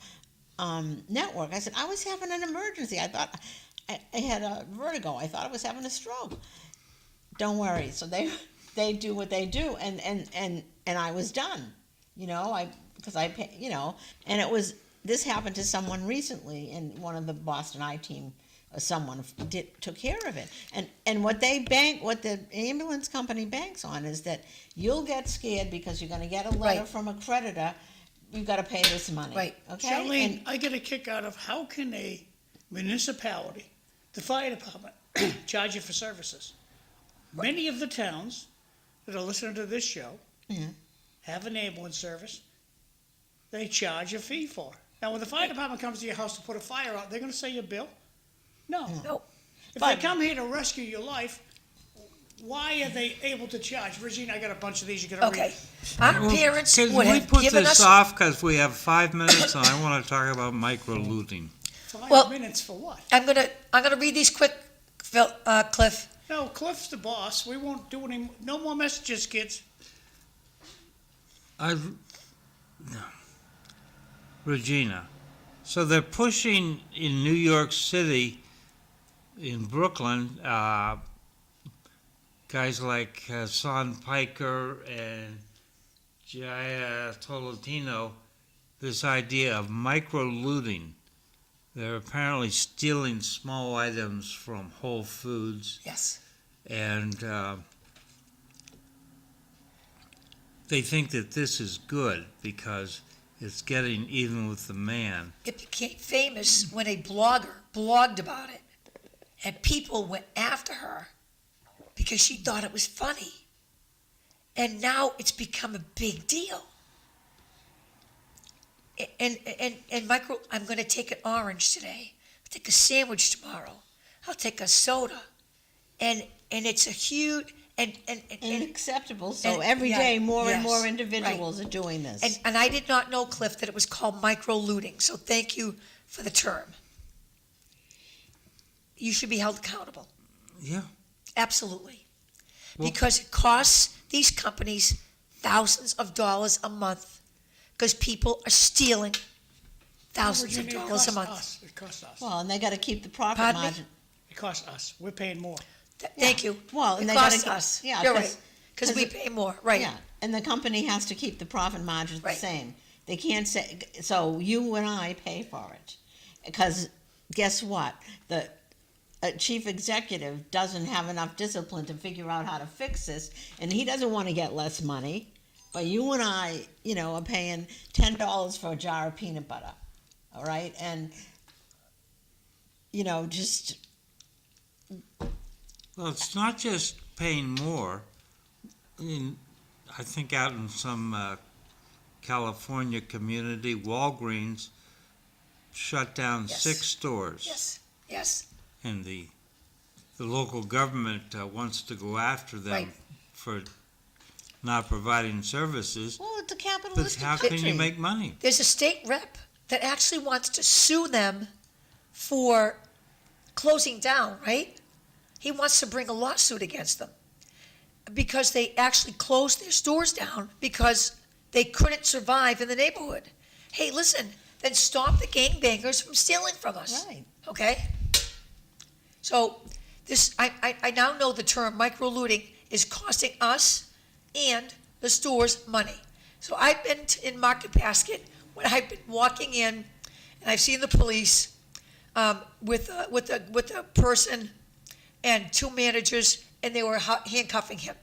network. I said, I was having an emergency. I thought I had a vertigo. I thought I was having a stroke. Don't worry. So they do what they do, and I was done. And it was, this happened to someone recently, and one of the Boston I team, someone took care of it. And what the ambulance company banks on is that you'll get scared because you're going to get a letter Right. from a creditor. You've got to pay this money. Right. Okay. Charlene, I get a kick out of how can a municipality, the fire department, charge you for services? Many of the towns that are listening to this show have an ambulance service they charge a fee for. Now, when the fire department comes to your house to put a fire out, they're going to say your bill? No. No. If they come here to rescue your life, why are they able to charge? Regina, I got a bunch of these you got to Okay. read. Our parents Can would we have put given this us. off because we have 5 minutes and I want to talk about micro-looting? 5 Well- minutes for what? I'm gonna read these quick, Cliff. No, Cliff's the boss. We won't do any, no more messages, kids. Regina. So they're pushing in New York City, in Brooklyn, guys like Son Piker and Jaya Tolentino, this idea of micro-looting. They're apparently stealing small items from Whole Foods, Yes. and they think that this is good because it's getting even with the man. It became famous when a blogger blogged about it, and people went after her because she thought it was funny. And now it's become a big deal. And micro, I'm going to take an orange today. I'll take a sandwich tomorrow. I'll take a soda. And it's a huge, and Unacceptable, so and- every yeah, day more and yes, more individuals are doing this. and I did not know, Cliff, that it was called micro-looting, so thank you for the term. You should be held accountable. Yeah. Absolutely. Well- Because it costs these companies thousands of dollars a month because people are stealing thousands of Virginia, it dollars a costs month. us. It costs us. Well, and they gotta keep the profit Pardon me? margin. It costs us. We're paying more. Thank you. Well, and It they gotta costs keep- us. yeah, You're 'cause- right. Because 'cause we it- pay more, right. Yeah, and the company has to keep the profit margins the Right. same. They can't say, so you and I pay for it. Because guess what? The chief executive doesn't have enough discipline to figure out how to fix this, and he doesn't want to get less money. But you and I, are paying $10 for a jar of peanut butter, all right? And, just, Well, it's not just paying more. I think out in some California community, Walgreens shut down Yes. 6 stores. Yes, yes. And the local government wants to go after them Right. for not providing services. well, it's a But capitalistic how country. can you make money? There's a state rep that actually wants to sue them for closing down, right? He wants to bring a lawsuit against them because they actually closed their stores down because they couldn't survive in the neighborhood. Hey, listen, then stop the gangbangers from stealing from us. Right. Okay? So this, I now know the term micro-looting is costing us and the stores money. So I've been in Market Basket when I've been walking in and I've seen the police with a person and 2 managers, and they were handcuffing him.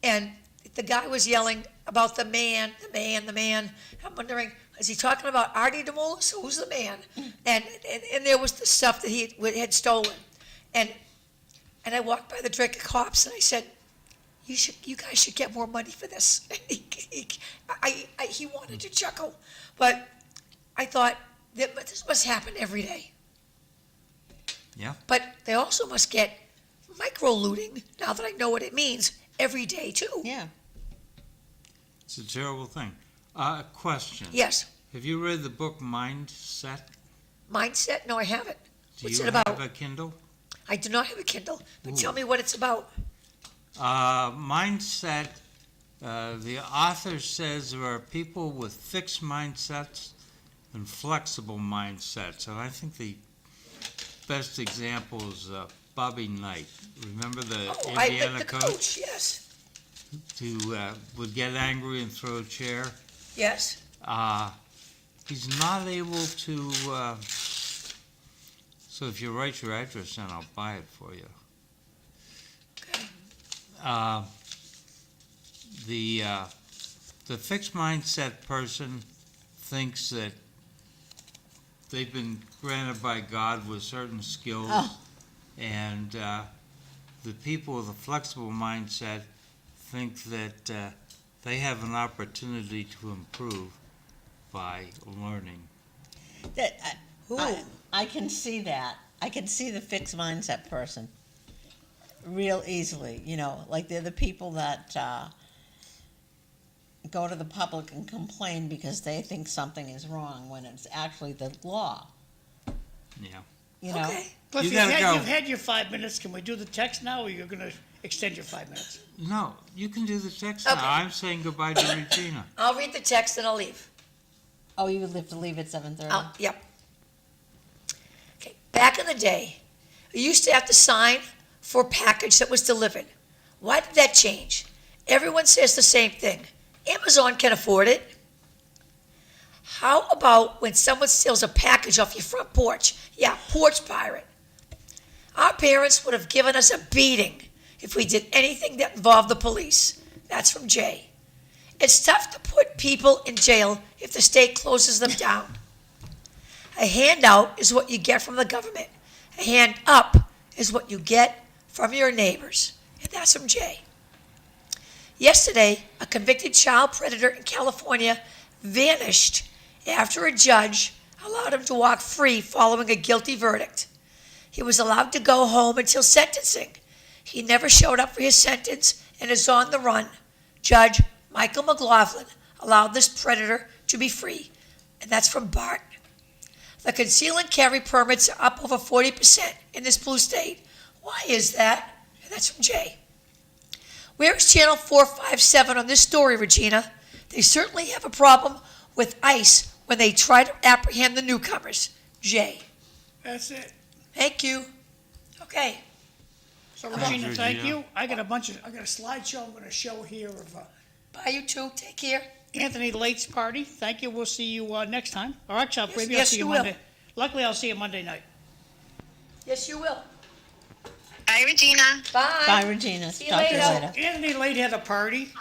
And the guy was yelling about the man. I'm wondering, is he talking about Artie DeMolis? Who's the man? And there was the stuff that he had stolen. And I walked by the Drake cops and I said, you guys should get more money for this. And he wanted to chuckle, but I thought that this must happen every day. Yeah. But they also must get micro-looting, now that I know what it means, every day too. Yeah. It's a terrible thing. Question. Yes. Have you read the book Mindset? Mindset? No, I haven't. Do What's you it about? have a Kindle? I do not have a Kindle, but Ooh. tell me what it's about. Mindset, the author says there are people with fixed mindsets and flexible mindsets. And I think the best example is Bobby Knight. Remember the Indiana The coach, yes. who would get angry and throw a chair? Yes. He's not able to, so if you write your address down, I'll buy it for you. Okay. The fixed mindset person thinks that they've been granted by God with certain skills, Oh. and the people with a flexible mindset think that they have an opportunity to improve by learning. That, Ooh. I can see that. I can see the fixed mindset person real easily. Like they're the people that go to the public and complain because they think something is wrong when it's actually the law. Yeah. Okay. Cliff, You gotta go. you've had your 5 minutes. Can we do the text now, or you're going to extend your 5 minutes? No, you can do the text Okay. now. I'm saying goodbye to Regina. I'll read the text and I'll leave. Oh, you would have to leave at 7:30? Yep. Okay, back in the day, you used to have to sign for a package that was delivered. Why did that change? Everyone says the same thing. Amazon can afford it. How about when someone steals a package off your front porch? Yeah, porch pirate. Our parents would have given us a beating if we did anything that involved the police. That's from Jay. It's tough to put people in jail if the state closes them down. A handout is what you get from the government. A hand up is what you get from your neighbors. And that's from Jay. Yesterday, a convicted child predator in California vanished after a judge allowed him to walk free following a guilty verdict. He was allowed to go home until sentencing. He never showed up for his sentence and is on the run. Judge Michael McLaughlin allowed this predator to be free. And that's from Bart. The conceal and carry permits are up over 40% in this blue state. Why is that? And that's from Jay. Where is Channel 457 on this story, Regina? They certainly have a problem with ICE when they try to apprehend the newcomers. Jay. That's it. Thank you. Okay. So Regina, thank you. I got a slideshow I'm gonna show here of Bye, you two. Take care. Anthony Late's party. Thank you. We'll see you next time. Or actually, maybe I'll yes, see you you will. Monday. Luckily, I'll see you Monday night. Yes, you will. Bye, Regina. Bye. Bye, Regina. See you Talk to you later. later. Anthony Late had a party.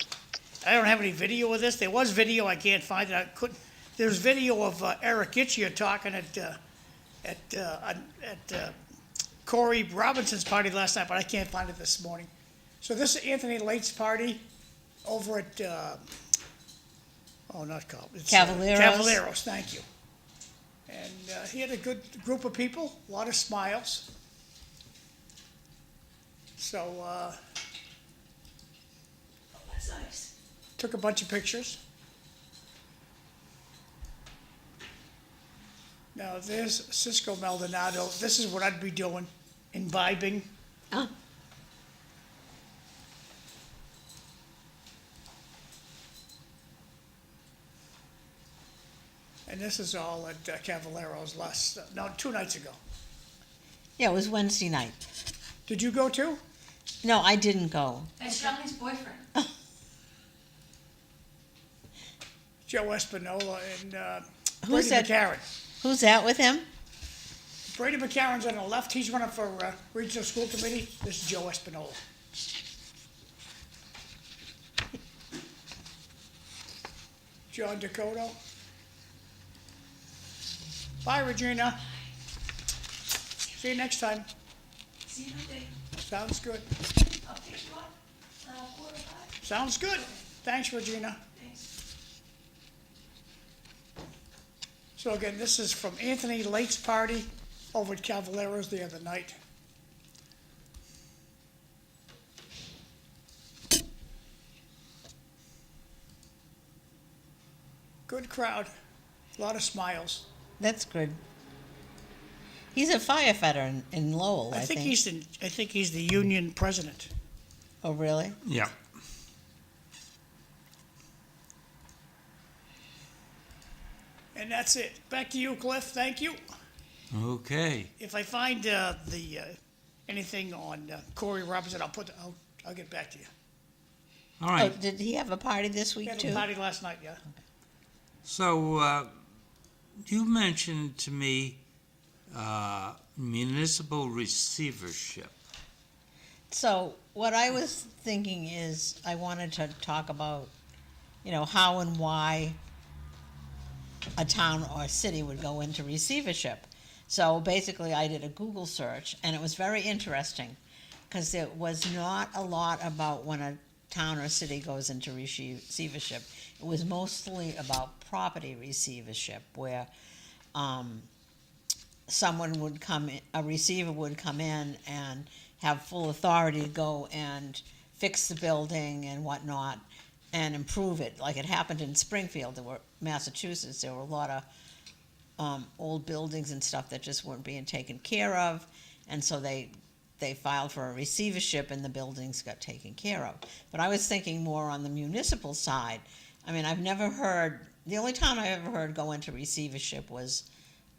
I don't have any video of this. There was video. I can't find it. I couldn't. There's video of Eric Gitchia talking at Corey Robinson's party last night, but I can't find it this morning. So this is Anthony Late's party over at not Cobb. It's Cavaleros. Cavaleros. Thank you. And he had a good group of people, a lot of smiles. So That's nice. took a bunch of pictures. Now there's Cisco Maldonado. This is what I'd be doing, imbibing. Oh. And this is all at Cavalero's 2 nights ago. Yeah, it was Wednesday night. Did you go too? No, I didn't go. That's Charlene's boyfriend. Joe Espinola and Who's Brady that? McCarron. Who's that with him? Brady McCarron's on the left. He's running for regional school committee. This is Joe Espinola. John Dakota. Bye, Regina. See you next time. See you Monday. Sounds good. I'll pick you up. 4:05. Sounds good. Thanks, Regina. Thanks. So again, this is from Anthony Late's party over at Cavaleros the other night. Good crowd, a lot of smiles. That's good. He's a firefighter in Lowell, I think. I think he's the union president. Oh, really? Yeah. And that's it. Back to you, Cliff. Thank you. Okay. If I find anything on Corey Robinson, I'll get back to you. All Oh, right. did he have a party this We week had too? a party last night, yeah. So you mentioned to me municipal receivership. So what I was thinking is I wanted to talk about, how and why a town or city would go into receivership. So basically I did a Google search and it was very interesting because there was not a lot about when a town or city goes into receivership. It was mostly about property receivership where a receiver would come in and have full authority to go and fix the building and whatnot and improve it. Like it happened in Springfield, Massachusetts, there were a lot of old buildings and stuff that just weren't being taken care of, and so they filed for a receivership and the buildings got taken care of. But I was thinking more on the municipal side. I mean, I've never heard the only town I ever heard go into receivership was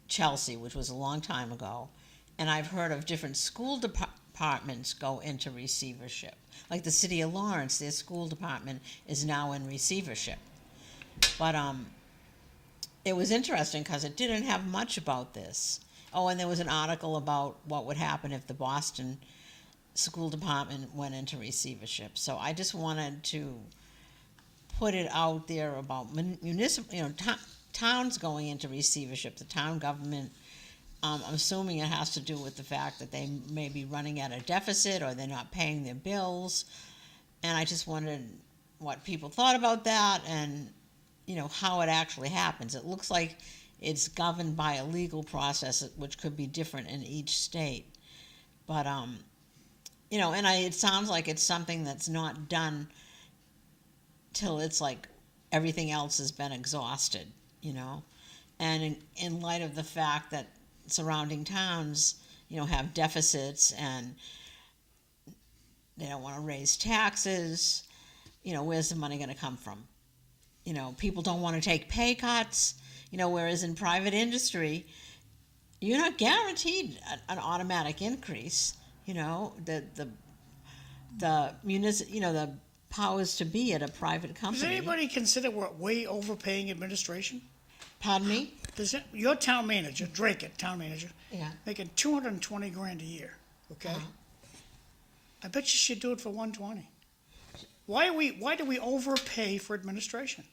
Chelsea, which was a long time ago. And I've heard of different school departments go into receivership. Like the city of Lawrence, their school department is now in receivership. But it was interesting because it didn't have much about this. Oh, and there was an article about what would happen if the Boston school department went into receivership. So I just wanted to put it out there about municipal, towns going into receivership, the town government. I'm assuming it has to do with the fact that they may be running at a deficit or they're not paying their bills. And I just wondered what people thought about that and, how it actually happens. It looks like it's governed by a legal process, which could be different in each state. But, it sounds like it's something that's not done till it's like everything else has been exhausted, And in light of the fact that surrounding towns, have deficits and they don't want to raise taxes, where's the money going to come from? People don't want to take pay cuts, whereas in private industry, you're not guaranteed an automatic increase. The powers to be at a private company. Does anybody consider we're way overpaying administration? Pardon me? Your town manager, Drake, town manager, Yeah. making $220,000 a year, okay? Uh-huh. I bet you should do it for $120,000. Why do we overpay for administration?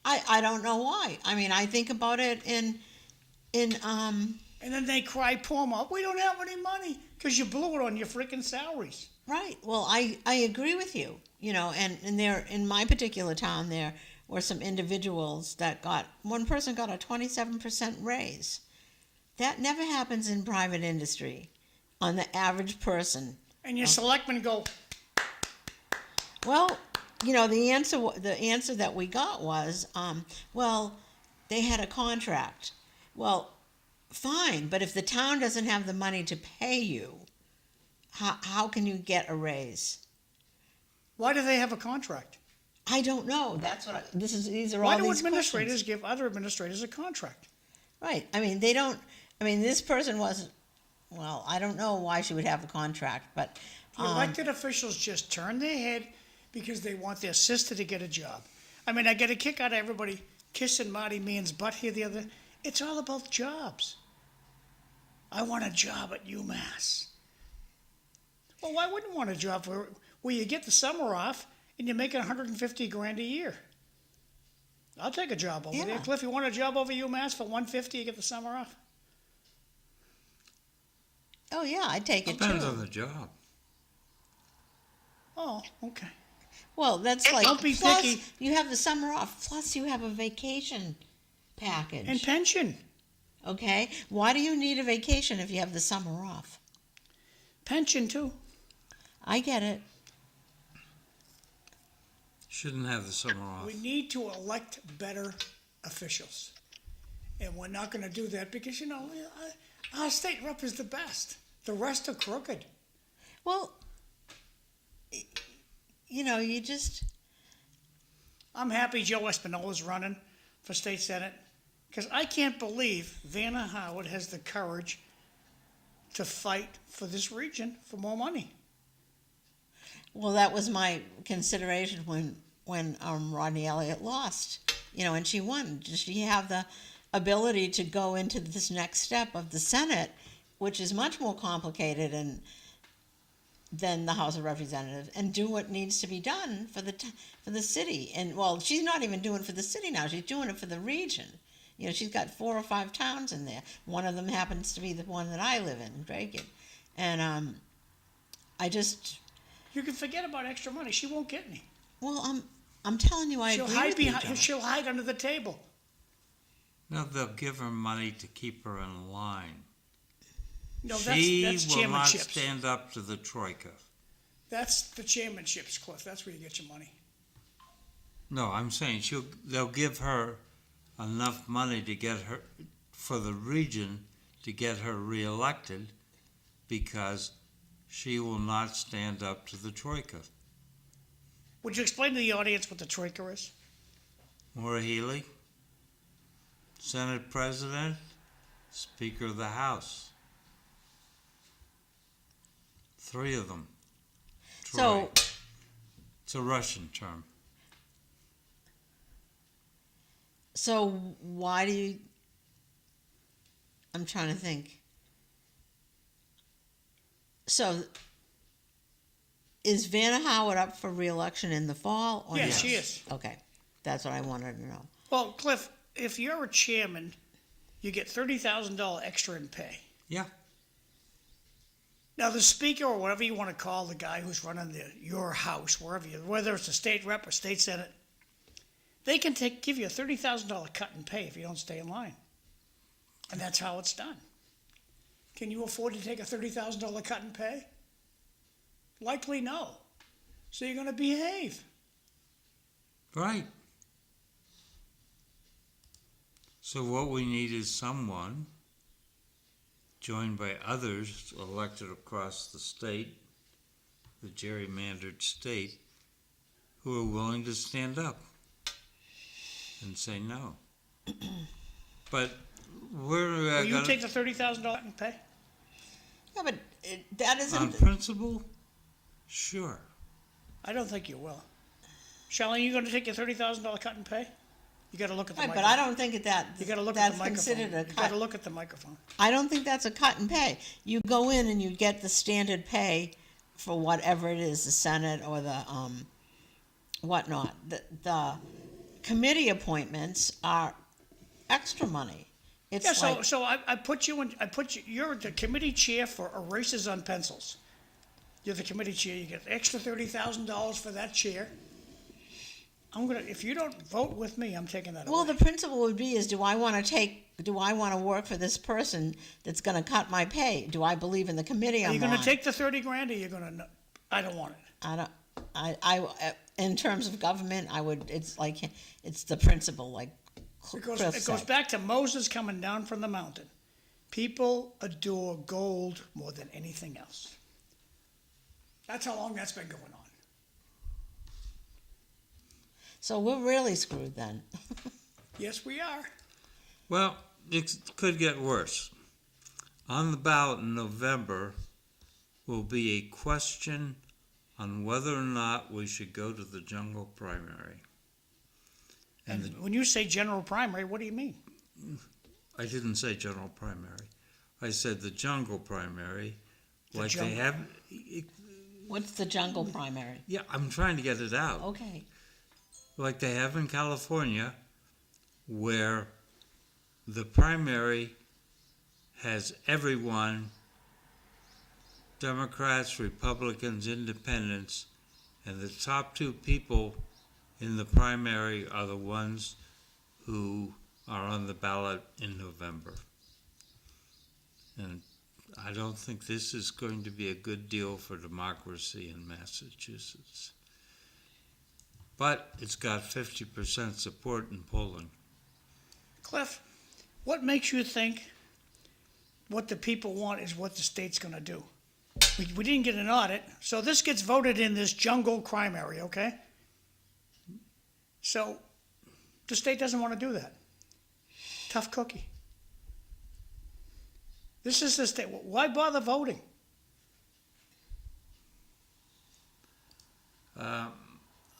I don't know why. I mean, I think about it in And then they cry, poor mom, we don't have any money because you blew it on your freaking salaries. Right. Well, I agree with you. And there in my particular town there were some individuals that one person got a 27% raise. That never happens in private industry on the average person. And your selectmen go, Well, the answer that we got was, they had a contract. Well, fine, but if the town doesn't have the money to pay you, how can you get a raise? why do they have a contract? I don't know. That's what these are Why all do these administrators questions. give other administrators a contract? Right. I mean, they don't. I mean, this person wasn't. Well, I don't know why she would have a contract, but The elected officials just turn their head because they want their sister to get a job. I mean, I get a kick out of everybody kissing Marty Meehan's butt here the other. It's all about jobs. I want a job at UMass. Well, why wouldn't you want a job where you get the summer off and you're making $150,000 a year? I'll take a job over there. Yeah. Cliff, you want a job over UMass for $150,000, you get the summer off? oh yeah, I'd take it Depends too. on the job. Oh, okay. Well, that's like Don't be plus picky. you have the summer off. Plus you have a vacation package. And pension. Okay, why do you need a vacation if you have the summer off? Pension, too. I get it. Shouldn't have the summer off. We need to elect better officials. And we're not going to do that because, our state rep is the best. The rest are crooked. Well, you just I'm happy Joe Espinola's running for state senate because I can't believe Vanna Howard has the courage to fight for this region for more money. well, that was my consideration when Rodney Elliott lost, and she won. Does she have the ability to go into this next step of the Senate, which is much more complicated than the House of Representatives, and do what needs to be done for the city? And well, she's not even doing it for the city now; she's doing it for the region. She's got 4 or 5 towns in there. One of them happens to be the one that I live in, Krieger. And I just You can forget about extra money. She won't get any. well, I'm telling you, I She'll agree hide with you, behind. John. She'll hide under the table. No, they'll give her money to keep her in line. No, She that's will not chairmanships. stand up to the troika. That's the chairmanships, Cliff. That's where you get your money. No, I'm saying they'll give her enough money to get her for the region to get her reelected because she will not stand up to the troika. Would you explain to the audience what the troika is? Maura Healey, Senate President, Speaker of the House. 3 of them. So, Troy. It's a Russian term. so why do you, I'm trying to think. So, is Vanna Howard up for re-election in the fall? Or Yes, not? she is. Okay, that's what I wanted to know. Well, Cliff, if you're a chairman, you get $30,000 extra in pay. Yeah. Now, the speaker, or whatever you want to call the guy who's running your house, whether it's a state rep or state senate, they can give you a $30,000 cut in pay if you don't stay in line. And that's how it's done. Can you afford to take a $30,000 cut in pay? Likely no. So you're going to behave. Right. So what we need is someone joined by others elected across the state, the gerrymandered state, who are willing to stand up and say no. But we're Will you gonna, take the $30,000 in pay? Yeah, but that on isn't, principle, sure. I don't think you will. Charlene, you going to take your $30,000 cut in pay? You got to look at the right, but microphone. I don't think You got to look at that's the microphone. considered a You got cut. to look at the microphone. I don't think that's a cut and pay. You go in and you get the standard pay for whatever it is, the Senate or the whatnot. The committee appointments are extra money. It's Yeah, like, so I put you in. You're the committee chair for erasers on pencils. You're the committee chair. You get extra $30,000 for that chair. If you don't vote with me, I'm taking that well, away. the principle would be is do I want to work for this person that's going to cut my pay? Do I believe in the committee Are I'm you going on? to take the 30 grand, or you're going to? I don't want it. I don't. In terms of government, I would. It's like it's the principle, like It goes Cliff said. back to Moses coming down from the mountain. People adore gold more than anything else. That's how long that's been going on. So we're really screwed then. Yes, we are. Well, it could get worse. On the ballot in November will be a question on whether or not we should go to the jungle primary. And when you say general primary, what do you mean? I didn't say general primary. I said the jungle primary. Like they jungle. have. What's the jungle primary? Yeah, I'm trying to get it out. Okay. Like they have in California, where the primary has everyone, Democrats, Republicans, Independents, and the top 2 people in the primary are the ones who are on the ballot in November. And I don't think this is going to be a good deal for democracy in Massachusetts. But it's got 50% support in polling. Cliff, what makes you think what the people want is what the state's going to do? We didn't get an audit, so this gets voted in this jungle primary, okay? So the state doesn't want to do that. Tough cookie. This is the state. Why bother voting?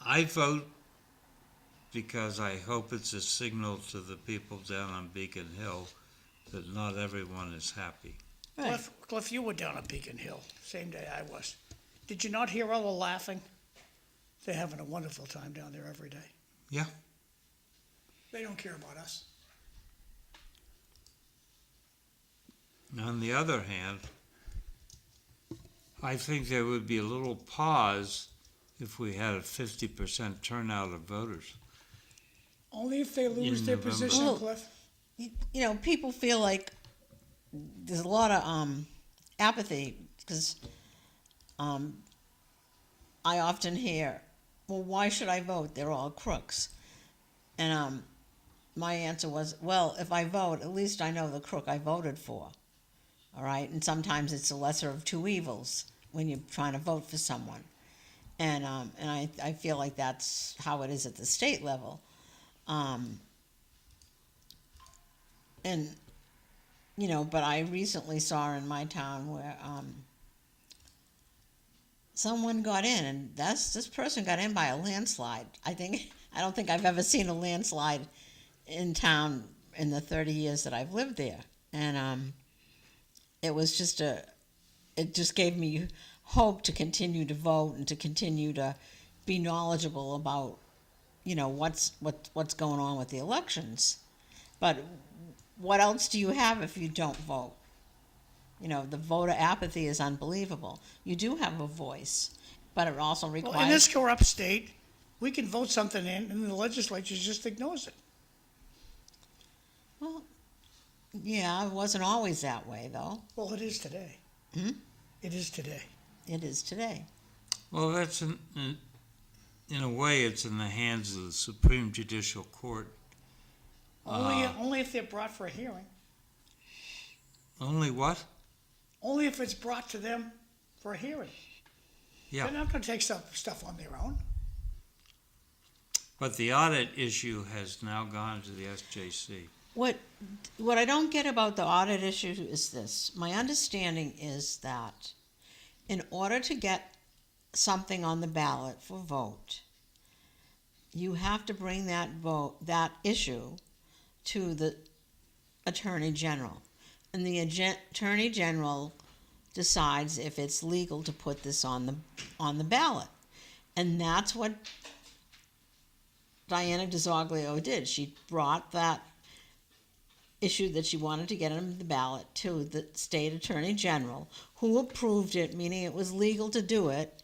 I vote because I hope it's a signal to the people down on Beacon Hill that not everyone is happy. Right. Cliff, you were down at Beacon Hill, same day I was. Did you not hear all the laughing? They're having a wonderful time down there every day. Yeah. They don't care about us. On the other hand, I think there would be a little pause if we had a 50% turnout of voters. Only if they lose In their November. position, Well, Cliff. You know, people feel like there's a lot of apathy because I often hear, well, why should I vote? They're all crooks. And my answer was, well, if I vote, at least I know the crook I voted for. All right? And sometimes it's the lesser of 2 evils when you're trying to vote for someone. And I feel like that's how it is at the state level. and, you know, but I recently saw in my town where, someone got in, and this person got in by a landslide. I don't think I've ever seen a landslide in town in the 30 years that I've lived there. And it was just it just gave me hope to continue to vote and to continue to be knowledgeable about, you know, what's going on with the elections. But what else do you have if you don't vote? You know, the voter apathy is unbelievable. You do have a voice, but it also requires... Well, in this corrupt state, we can vote something in, and the legislature just ignores it. Well, yeah, it wasn't always that way, though. Well, it is today. It is today. It is today. Well, that's in a way, it's in the hands of the Supreme Judicial Court. Only if they're brought for a hearing. Only what? Only if it's brought to them for a hearing. Yeah. They're not going to take stuff on their own. But the audit issue has now gone to the SJC. What I don't get about the audit issue is this. My understanding is that in order to get something on the ballot for vote, you have to bring that issue to the Attorney General. And the Attorney General decides if it's legal to put this on the ballot. And that's what Diana DiZoglio did. She brought that issue that she wanted to get on the ballot to the state Attorney General, who approved it, meaning it was legal to do it,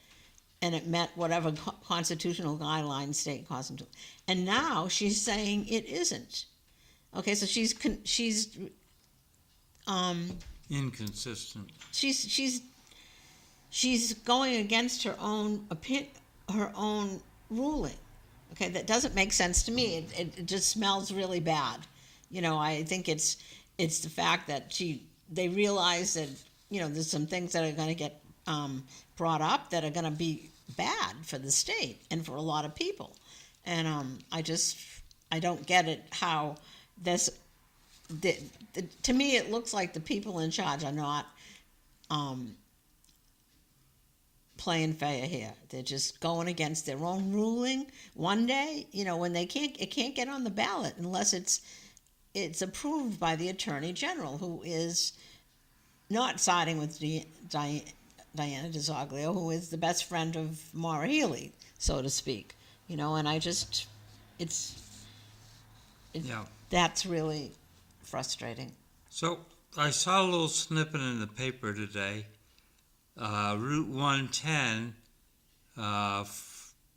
and it met whatever constitutional guidelines state constitution. And now she's saying it isn't. Okay, so she's Inconsistent. She's going against her own ruling. Okay, that doesn't make sense to me. It just smells really bad. You know, I think it's the fact that they realize that, you know, there's some things that are going to get brought up that are going to be bad for the state and for a lot of people. And I don't get it how this. To me, it looks like the people in charge are not playing fair here. They're just going against their own ruling one day, you know, when it can't get on the ballot unless it's approved by the Attorney General, who is not siding with Diana DiZoglio, who is the best friend of Maura Healey, so to speak. You know, and Yeah. That's really frustrating. So I saw a little snippet in the paper today. Route 110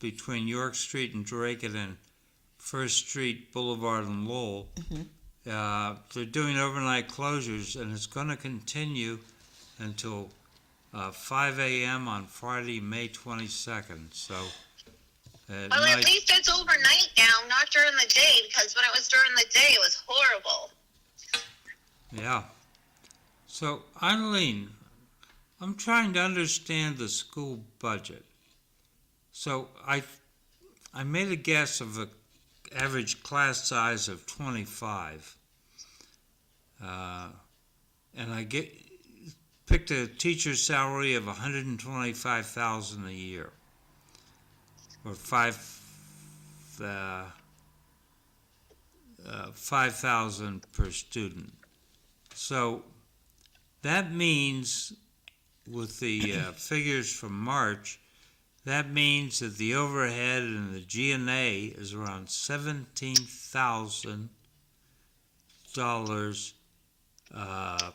between York Street and Draken and First Street Boulevard and Lowell. They're doing overnight closures, and it's going to continue until 5 a.m. on Friday, May 22nd. So, at least it's overnight now, not during the day, because when it was during the day, it was horrible. Yeah. So, Eileen, I'm trying to understand the school budget. So, I made a guess of an average class size of 25. And I picked a teacher's salary of $125,000 a year, or $5,000 per student. So that means, with the figures from March, that means that the overhead and the G&A is around $17,000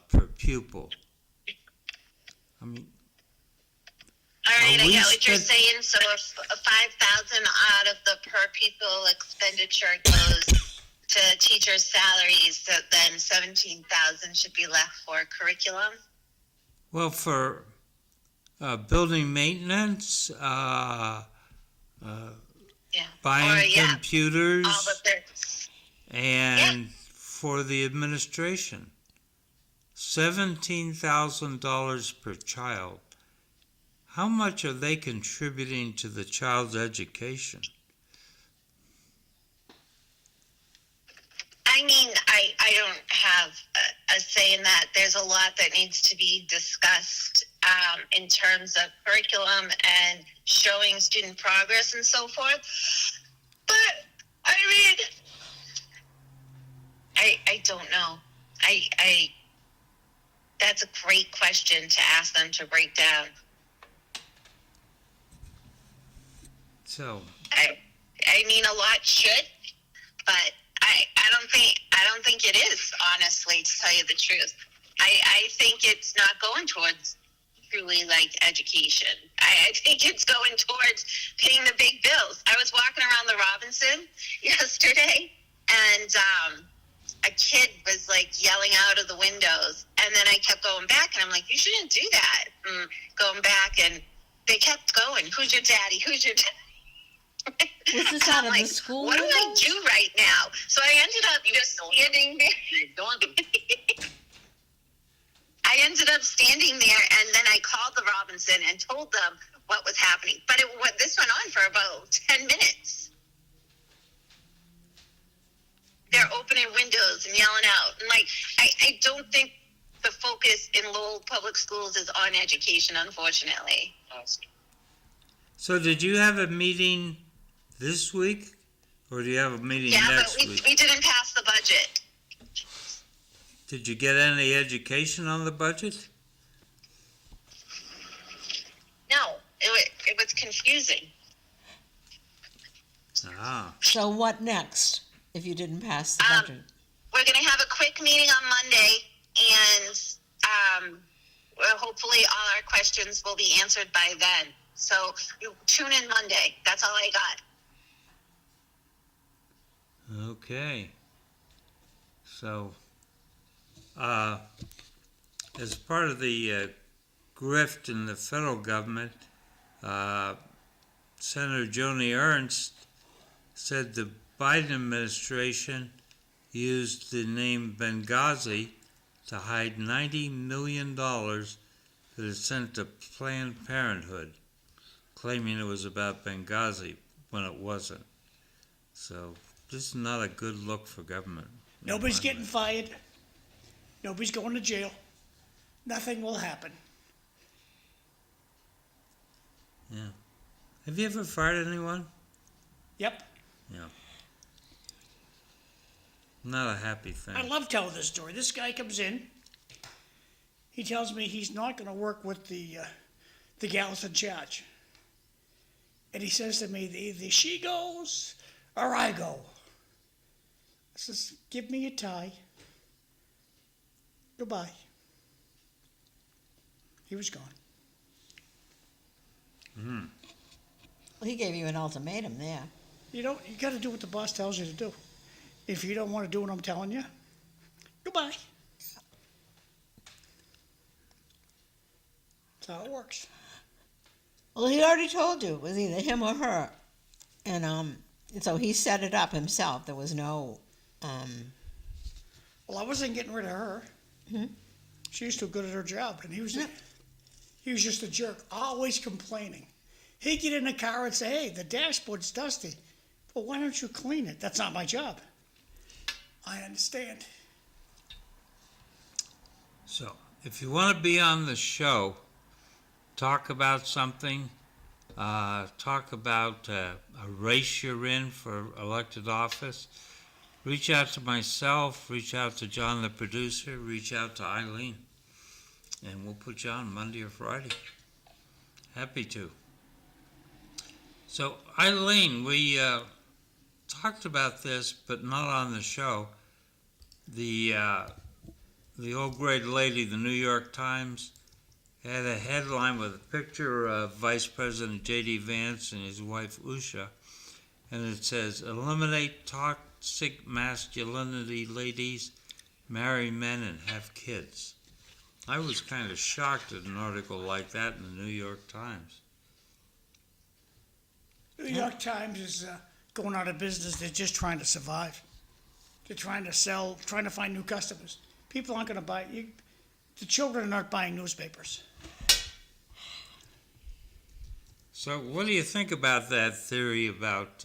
per pupil. I mean, all right, I we get what you're spent- saying. So if 5,000 out of the per pupil expenditure goes to teachers' salaries, then 17,000 should be left for curriculum. well, for building maintenance, buying computers, all the things. and for the administration. $17,000 per child. How much are they contributing to the child's education? I mean, I don't have a say in that. There's a lot that needs to be discussed in terms of curriculum and showing student progress and so forth. But I mean, I don't know. I that's a great question to ask them to break down. So, I mean, a lot should, but I don't think it is, honestly, to tell you the truth. I think it's not going towards truly like education. I think it's going towards paying the big bills. I was walking around the Robinson yesterday, and a kid was like yelling out of the windows, and then I kept going back, and I'm like, you shouldn't do that. And going back, and they kept going. Who's your daddy? Who's your daddy? Was this out of like, the school what do I windows? do right now? So I ended up just standing there. I ended up standing there, and then I called the Robinson and told them what was happening. But this went on for about 10 minutes. They're opening windows and yelling out. And, like, I don't think the focus in Lowell Public Schools is on education, unfortunately. so did you have a meeting this week, or do you have a meeting next but week? we didn't pass the budget. Did you get any education on the budget? No, it was confusing. Ah, So what next if you didn't pass the budget? We're going to have a quick meeting on Monday, and well, hopefully all our questions will be answered by then. So you tune in Monday. That's all I got. okay. So, as part of the grift in the federal government, Senator Joni Ernst said the Biden administration used the name Benghazi to hide $90 million that it sent to Planned Parenthood, claiming it was about Benghazi when it wasn't. So this is not a good look for government. Nobody's getting fired. Nobody's going to jail. Nothing will happen. Yeah. Have you ever fired anyone? Yep. Yeah. Not a happy thing. I love telling this story. This guy comes in. He tells me he's not going to work with the gals in charge. And he says to me, either she goes or I go. I says, give me your tie. Goodbye. He was gone. Well, he gave you an ultimatum there. You got to do what the boss tells you to do. If you don't want to do what I'm telling you, goodbye. That's how it works. Well, he already told you it was either him or her, and so he set it up himself. There was no. Well, I wasn't getting rid of her. She was too good at her job, and he was just a jerk, always complaining. He'd get in the car and say, "Hey, the dashboard's dusty. Well, why don't you clean it? That's not my job." I understand. So, if you want to be on the show, talk about something, talk about a race you're in for elected office, reach out to myself, reach out to John the producer, reach out to Eileen, and we'll put you on Monday or Friday. Happy to. So, Eileen, we talked about this, but not on the show. The old great lady, the New York Times, had a headline with a picture of Vice President J.D. Vance and his wife Usha, and it says, "Eliminate toxic masculinity, ladies, marry men and have kids." I was kind of shocked at an article like that in the New York Times. The New York Times is going out of business. They're just trying to survive. They're trying to sell, trying to find new customers. People aren't going to buy. The children are not buying newspapers. So what do you think about that theory about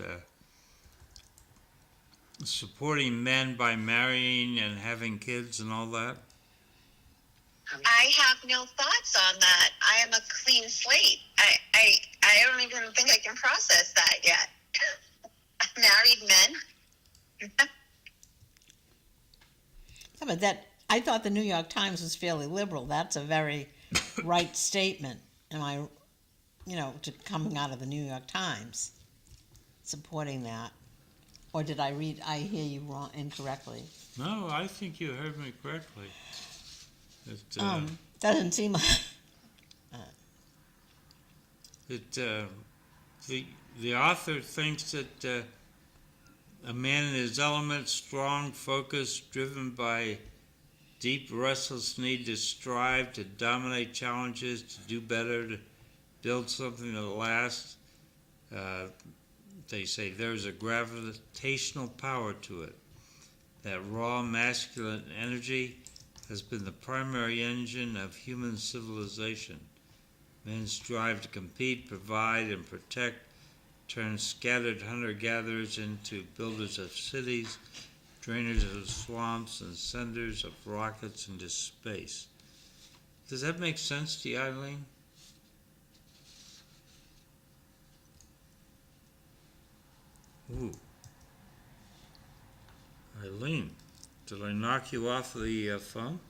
supporting men by marrying and having kids and all that? I have no thoughts on that. I am a clean slate. I don't even think I can process that yet. Married men. Yeah, but that, I thought the New York Times was fairly liberal. That's a very right statement. Am I, coming out of the New York Times, supporting that? Or did I hear you wrong, incorrectly? No, I think you heard me correctly. Doesn't seem like, the author thinks that a man in his element, strong, focused, driven by deep, restless need to strive, to dominate challenges, to do better, to build something that lasts. They say there's a gravitational power to it. That raw masculine energy has been the primary engine of human civilization. Men strive to compete, provide, and protect, turn scattered hunter-gatherers into builders of cities, drainers of swamps, and senders of rockets into space. Does that make sense to you, Eileen? Ooh. Eileen, did I knock you off the phone?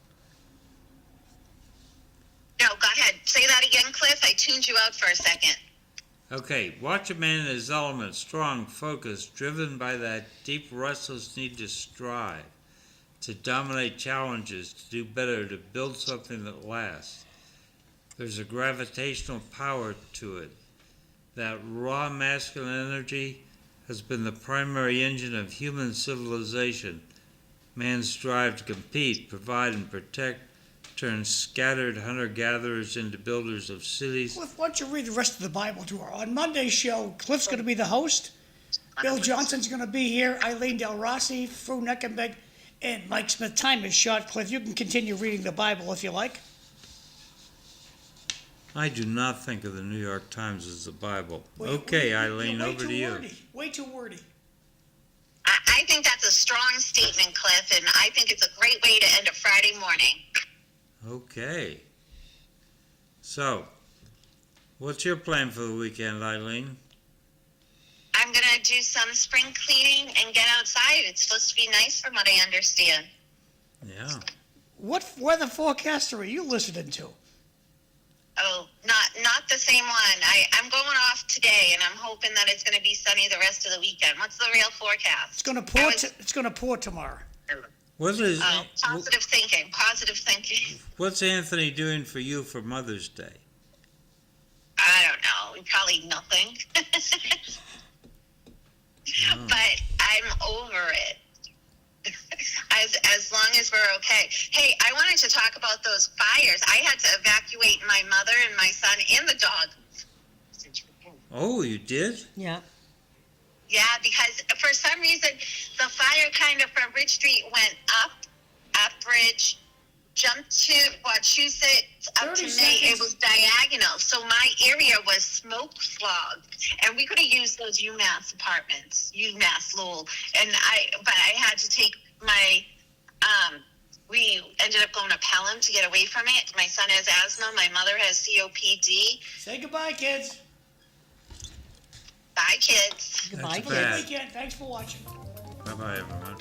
No, go ahead. Say that again, Cliff. I tuned you out for a second. Okay, watch a man in his element, strong, focused, driven by that deep, restless need to strive, to dominate challenges, to do better, to build something that lasts. There's a gravitational power to it. That raw masculine energy has been the primary engine of human civilization. Man's strive to compete, provide, and protect, turn scattered hunter-gatherers into builders of cities. Cliff, why don't you read the rest of the Bible to her? On Monday's show, Cliff's going to be the host. Bill Johnson's going to be here. Eileen Delrossi, Fru Neckenbeck, and Mike Smith. Time is short, Cliff. You can continue reading the Bible if you like. I do not think of the New York Times as the Bible. Well, Okay, Eileen, you're way over too to you. wordy. Way too wordy. I think that's a strong statement, Cliff, and I think it's a great way to end a Friday morning. Okay. So, what's your plan for the weekend, Eileen? I'm going to do some spring cleaning and get outside. It's supposed to be nice from what I understand. Yeah. What weather forecaster are you listening to? Oh, not the same one. I'm going off today, and I'm hoping that it's going to be sunny the rest of the weekend. What's the real forecast? It's going to pour. It's going to pour tomorrow. What is? Positive thinking. Positive thinking. What's Anthony doing for you for Mother's Day? I don't know. Probably nothing. But I'm over it. As long as we're okay. Hey, I wanted to talk about those fires. I had to evacuate my mother and my son and the dog. Oh, you did? yeah. Yeah, because for some reason, the fire kind of from Ridge Street went up Bridge, jumped to Wachusett, up 30 to May. seconds. It was diagonal. So my area was smoke flogged. And we could have used those UMass apartments, UMass Lowell. But I had to take my, we ended up going to Pelham to get away from it. My son has asthma. My mother has COPD. Say goodbye, kids. Bye, kids. Goodbye, That's kids. bad. Weekend. Thanks for watching. Bye-bye, everyone.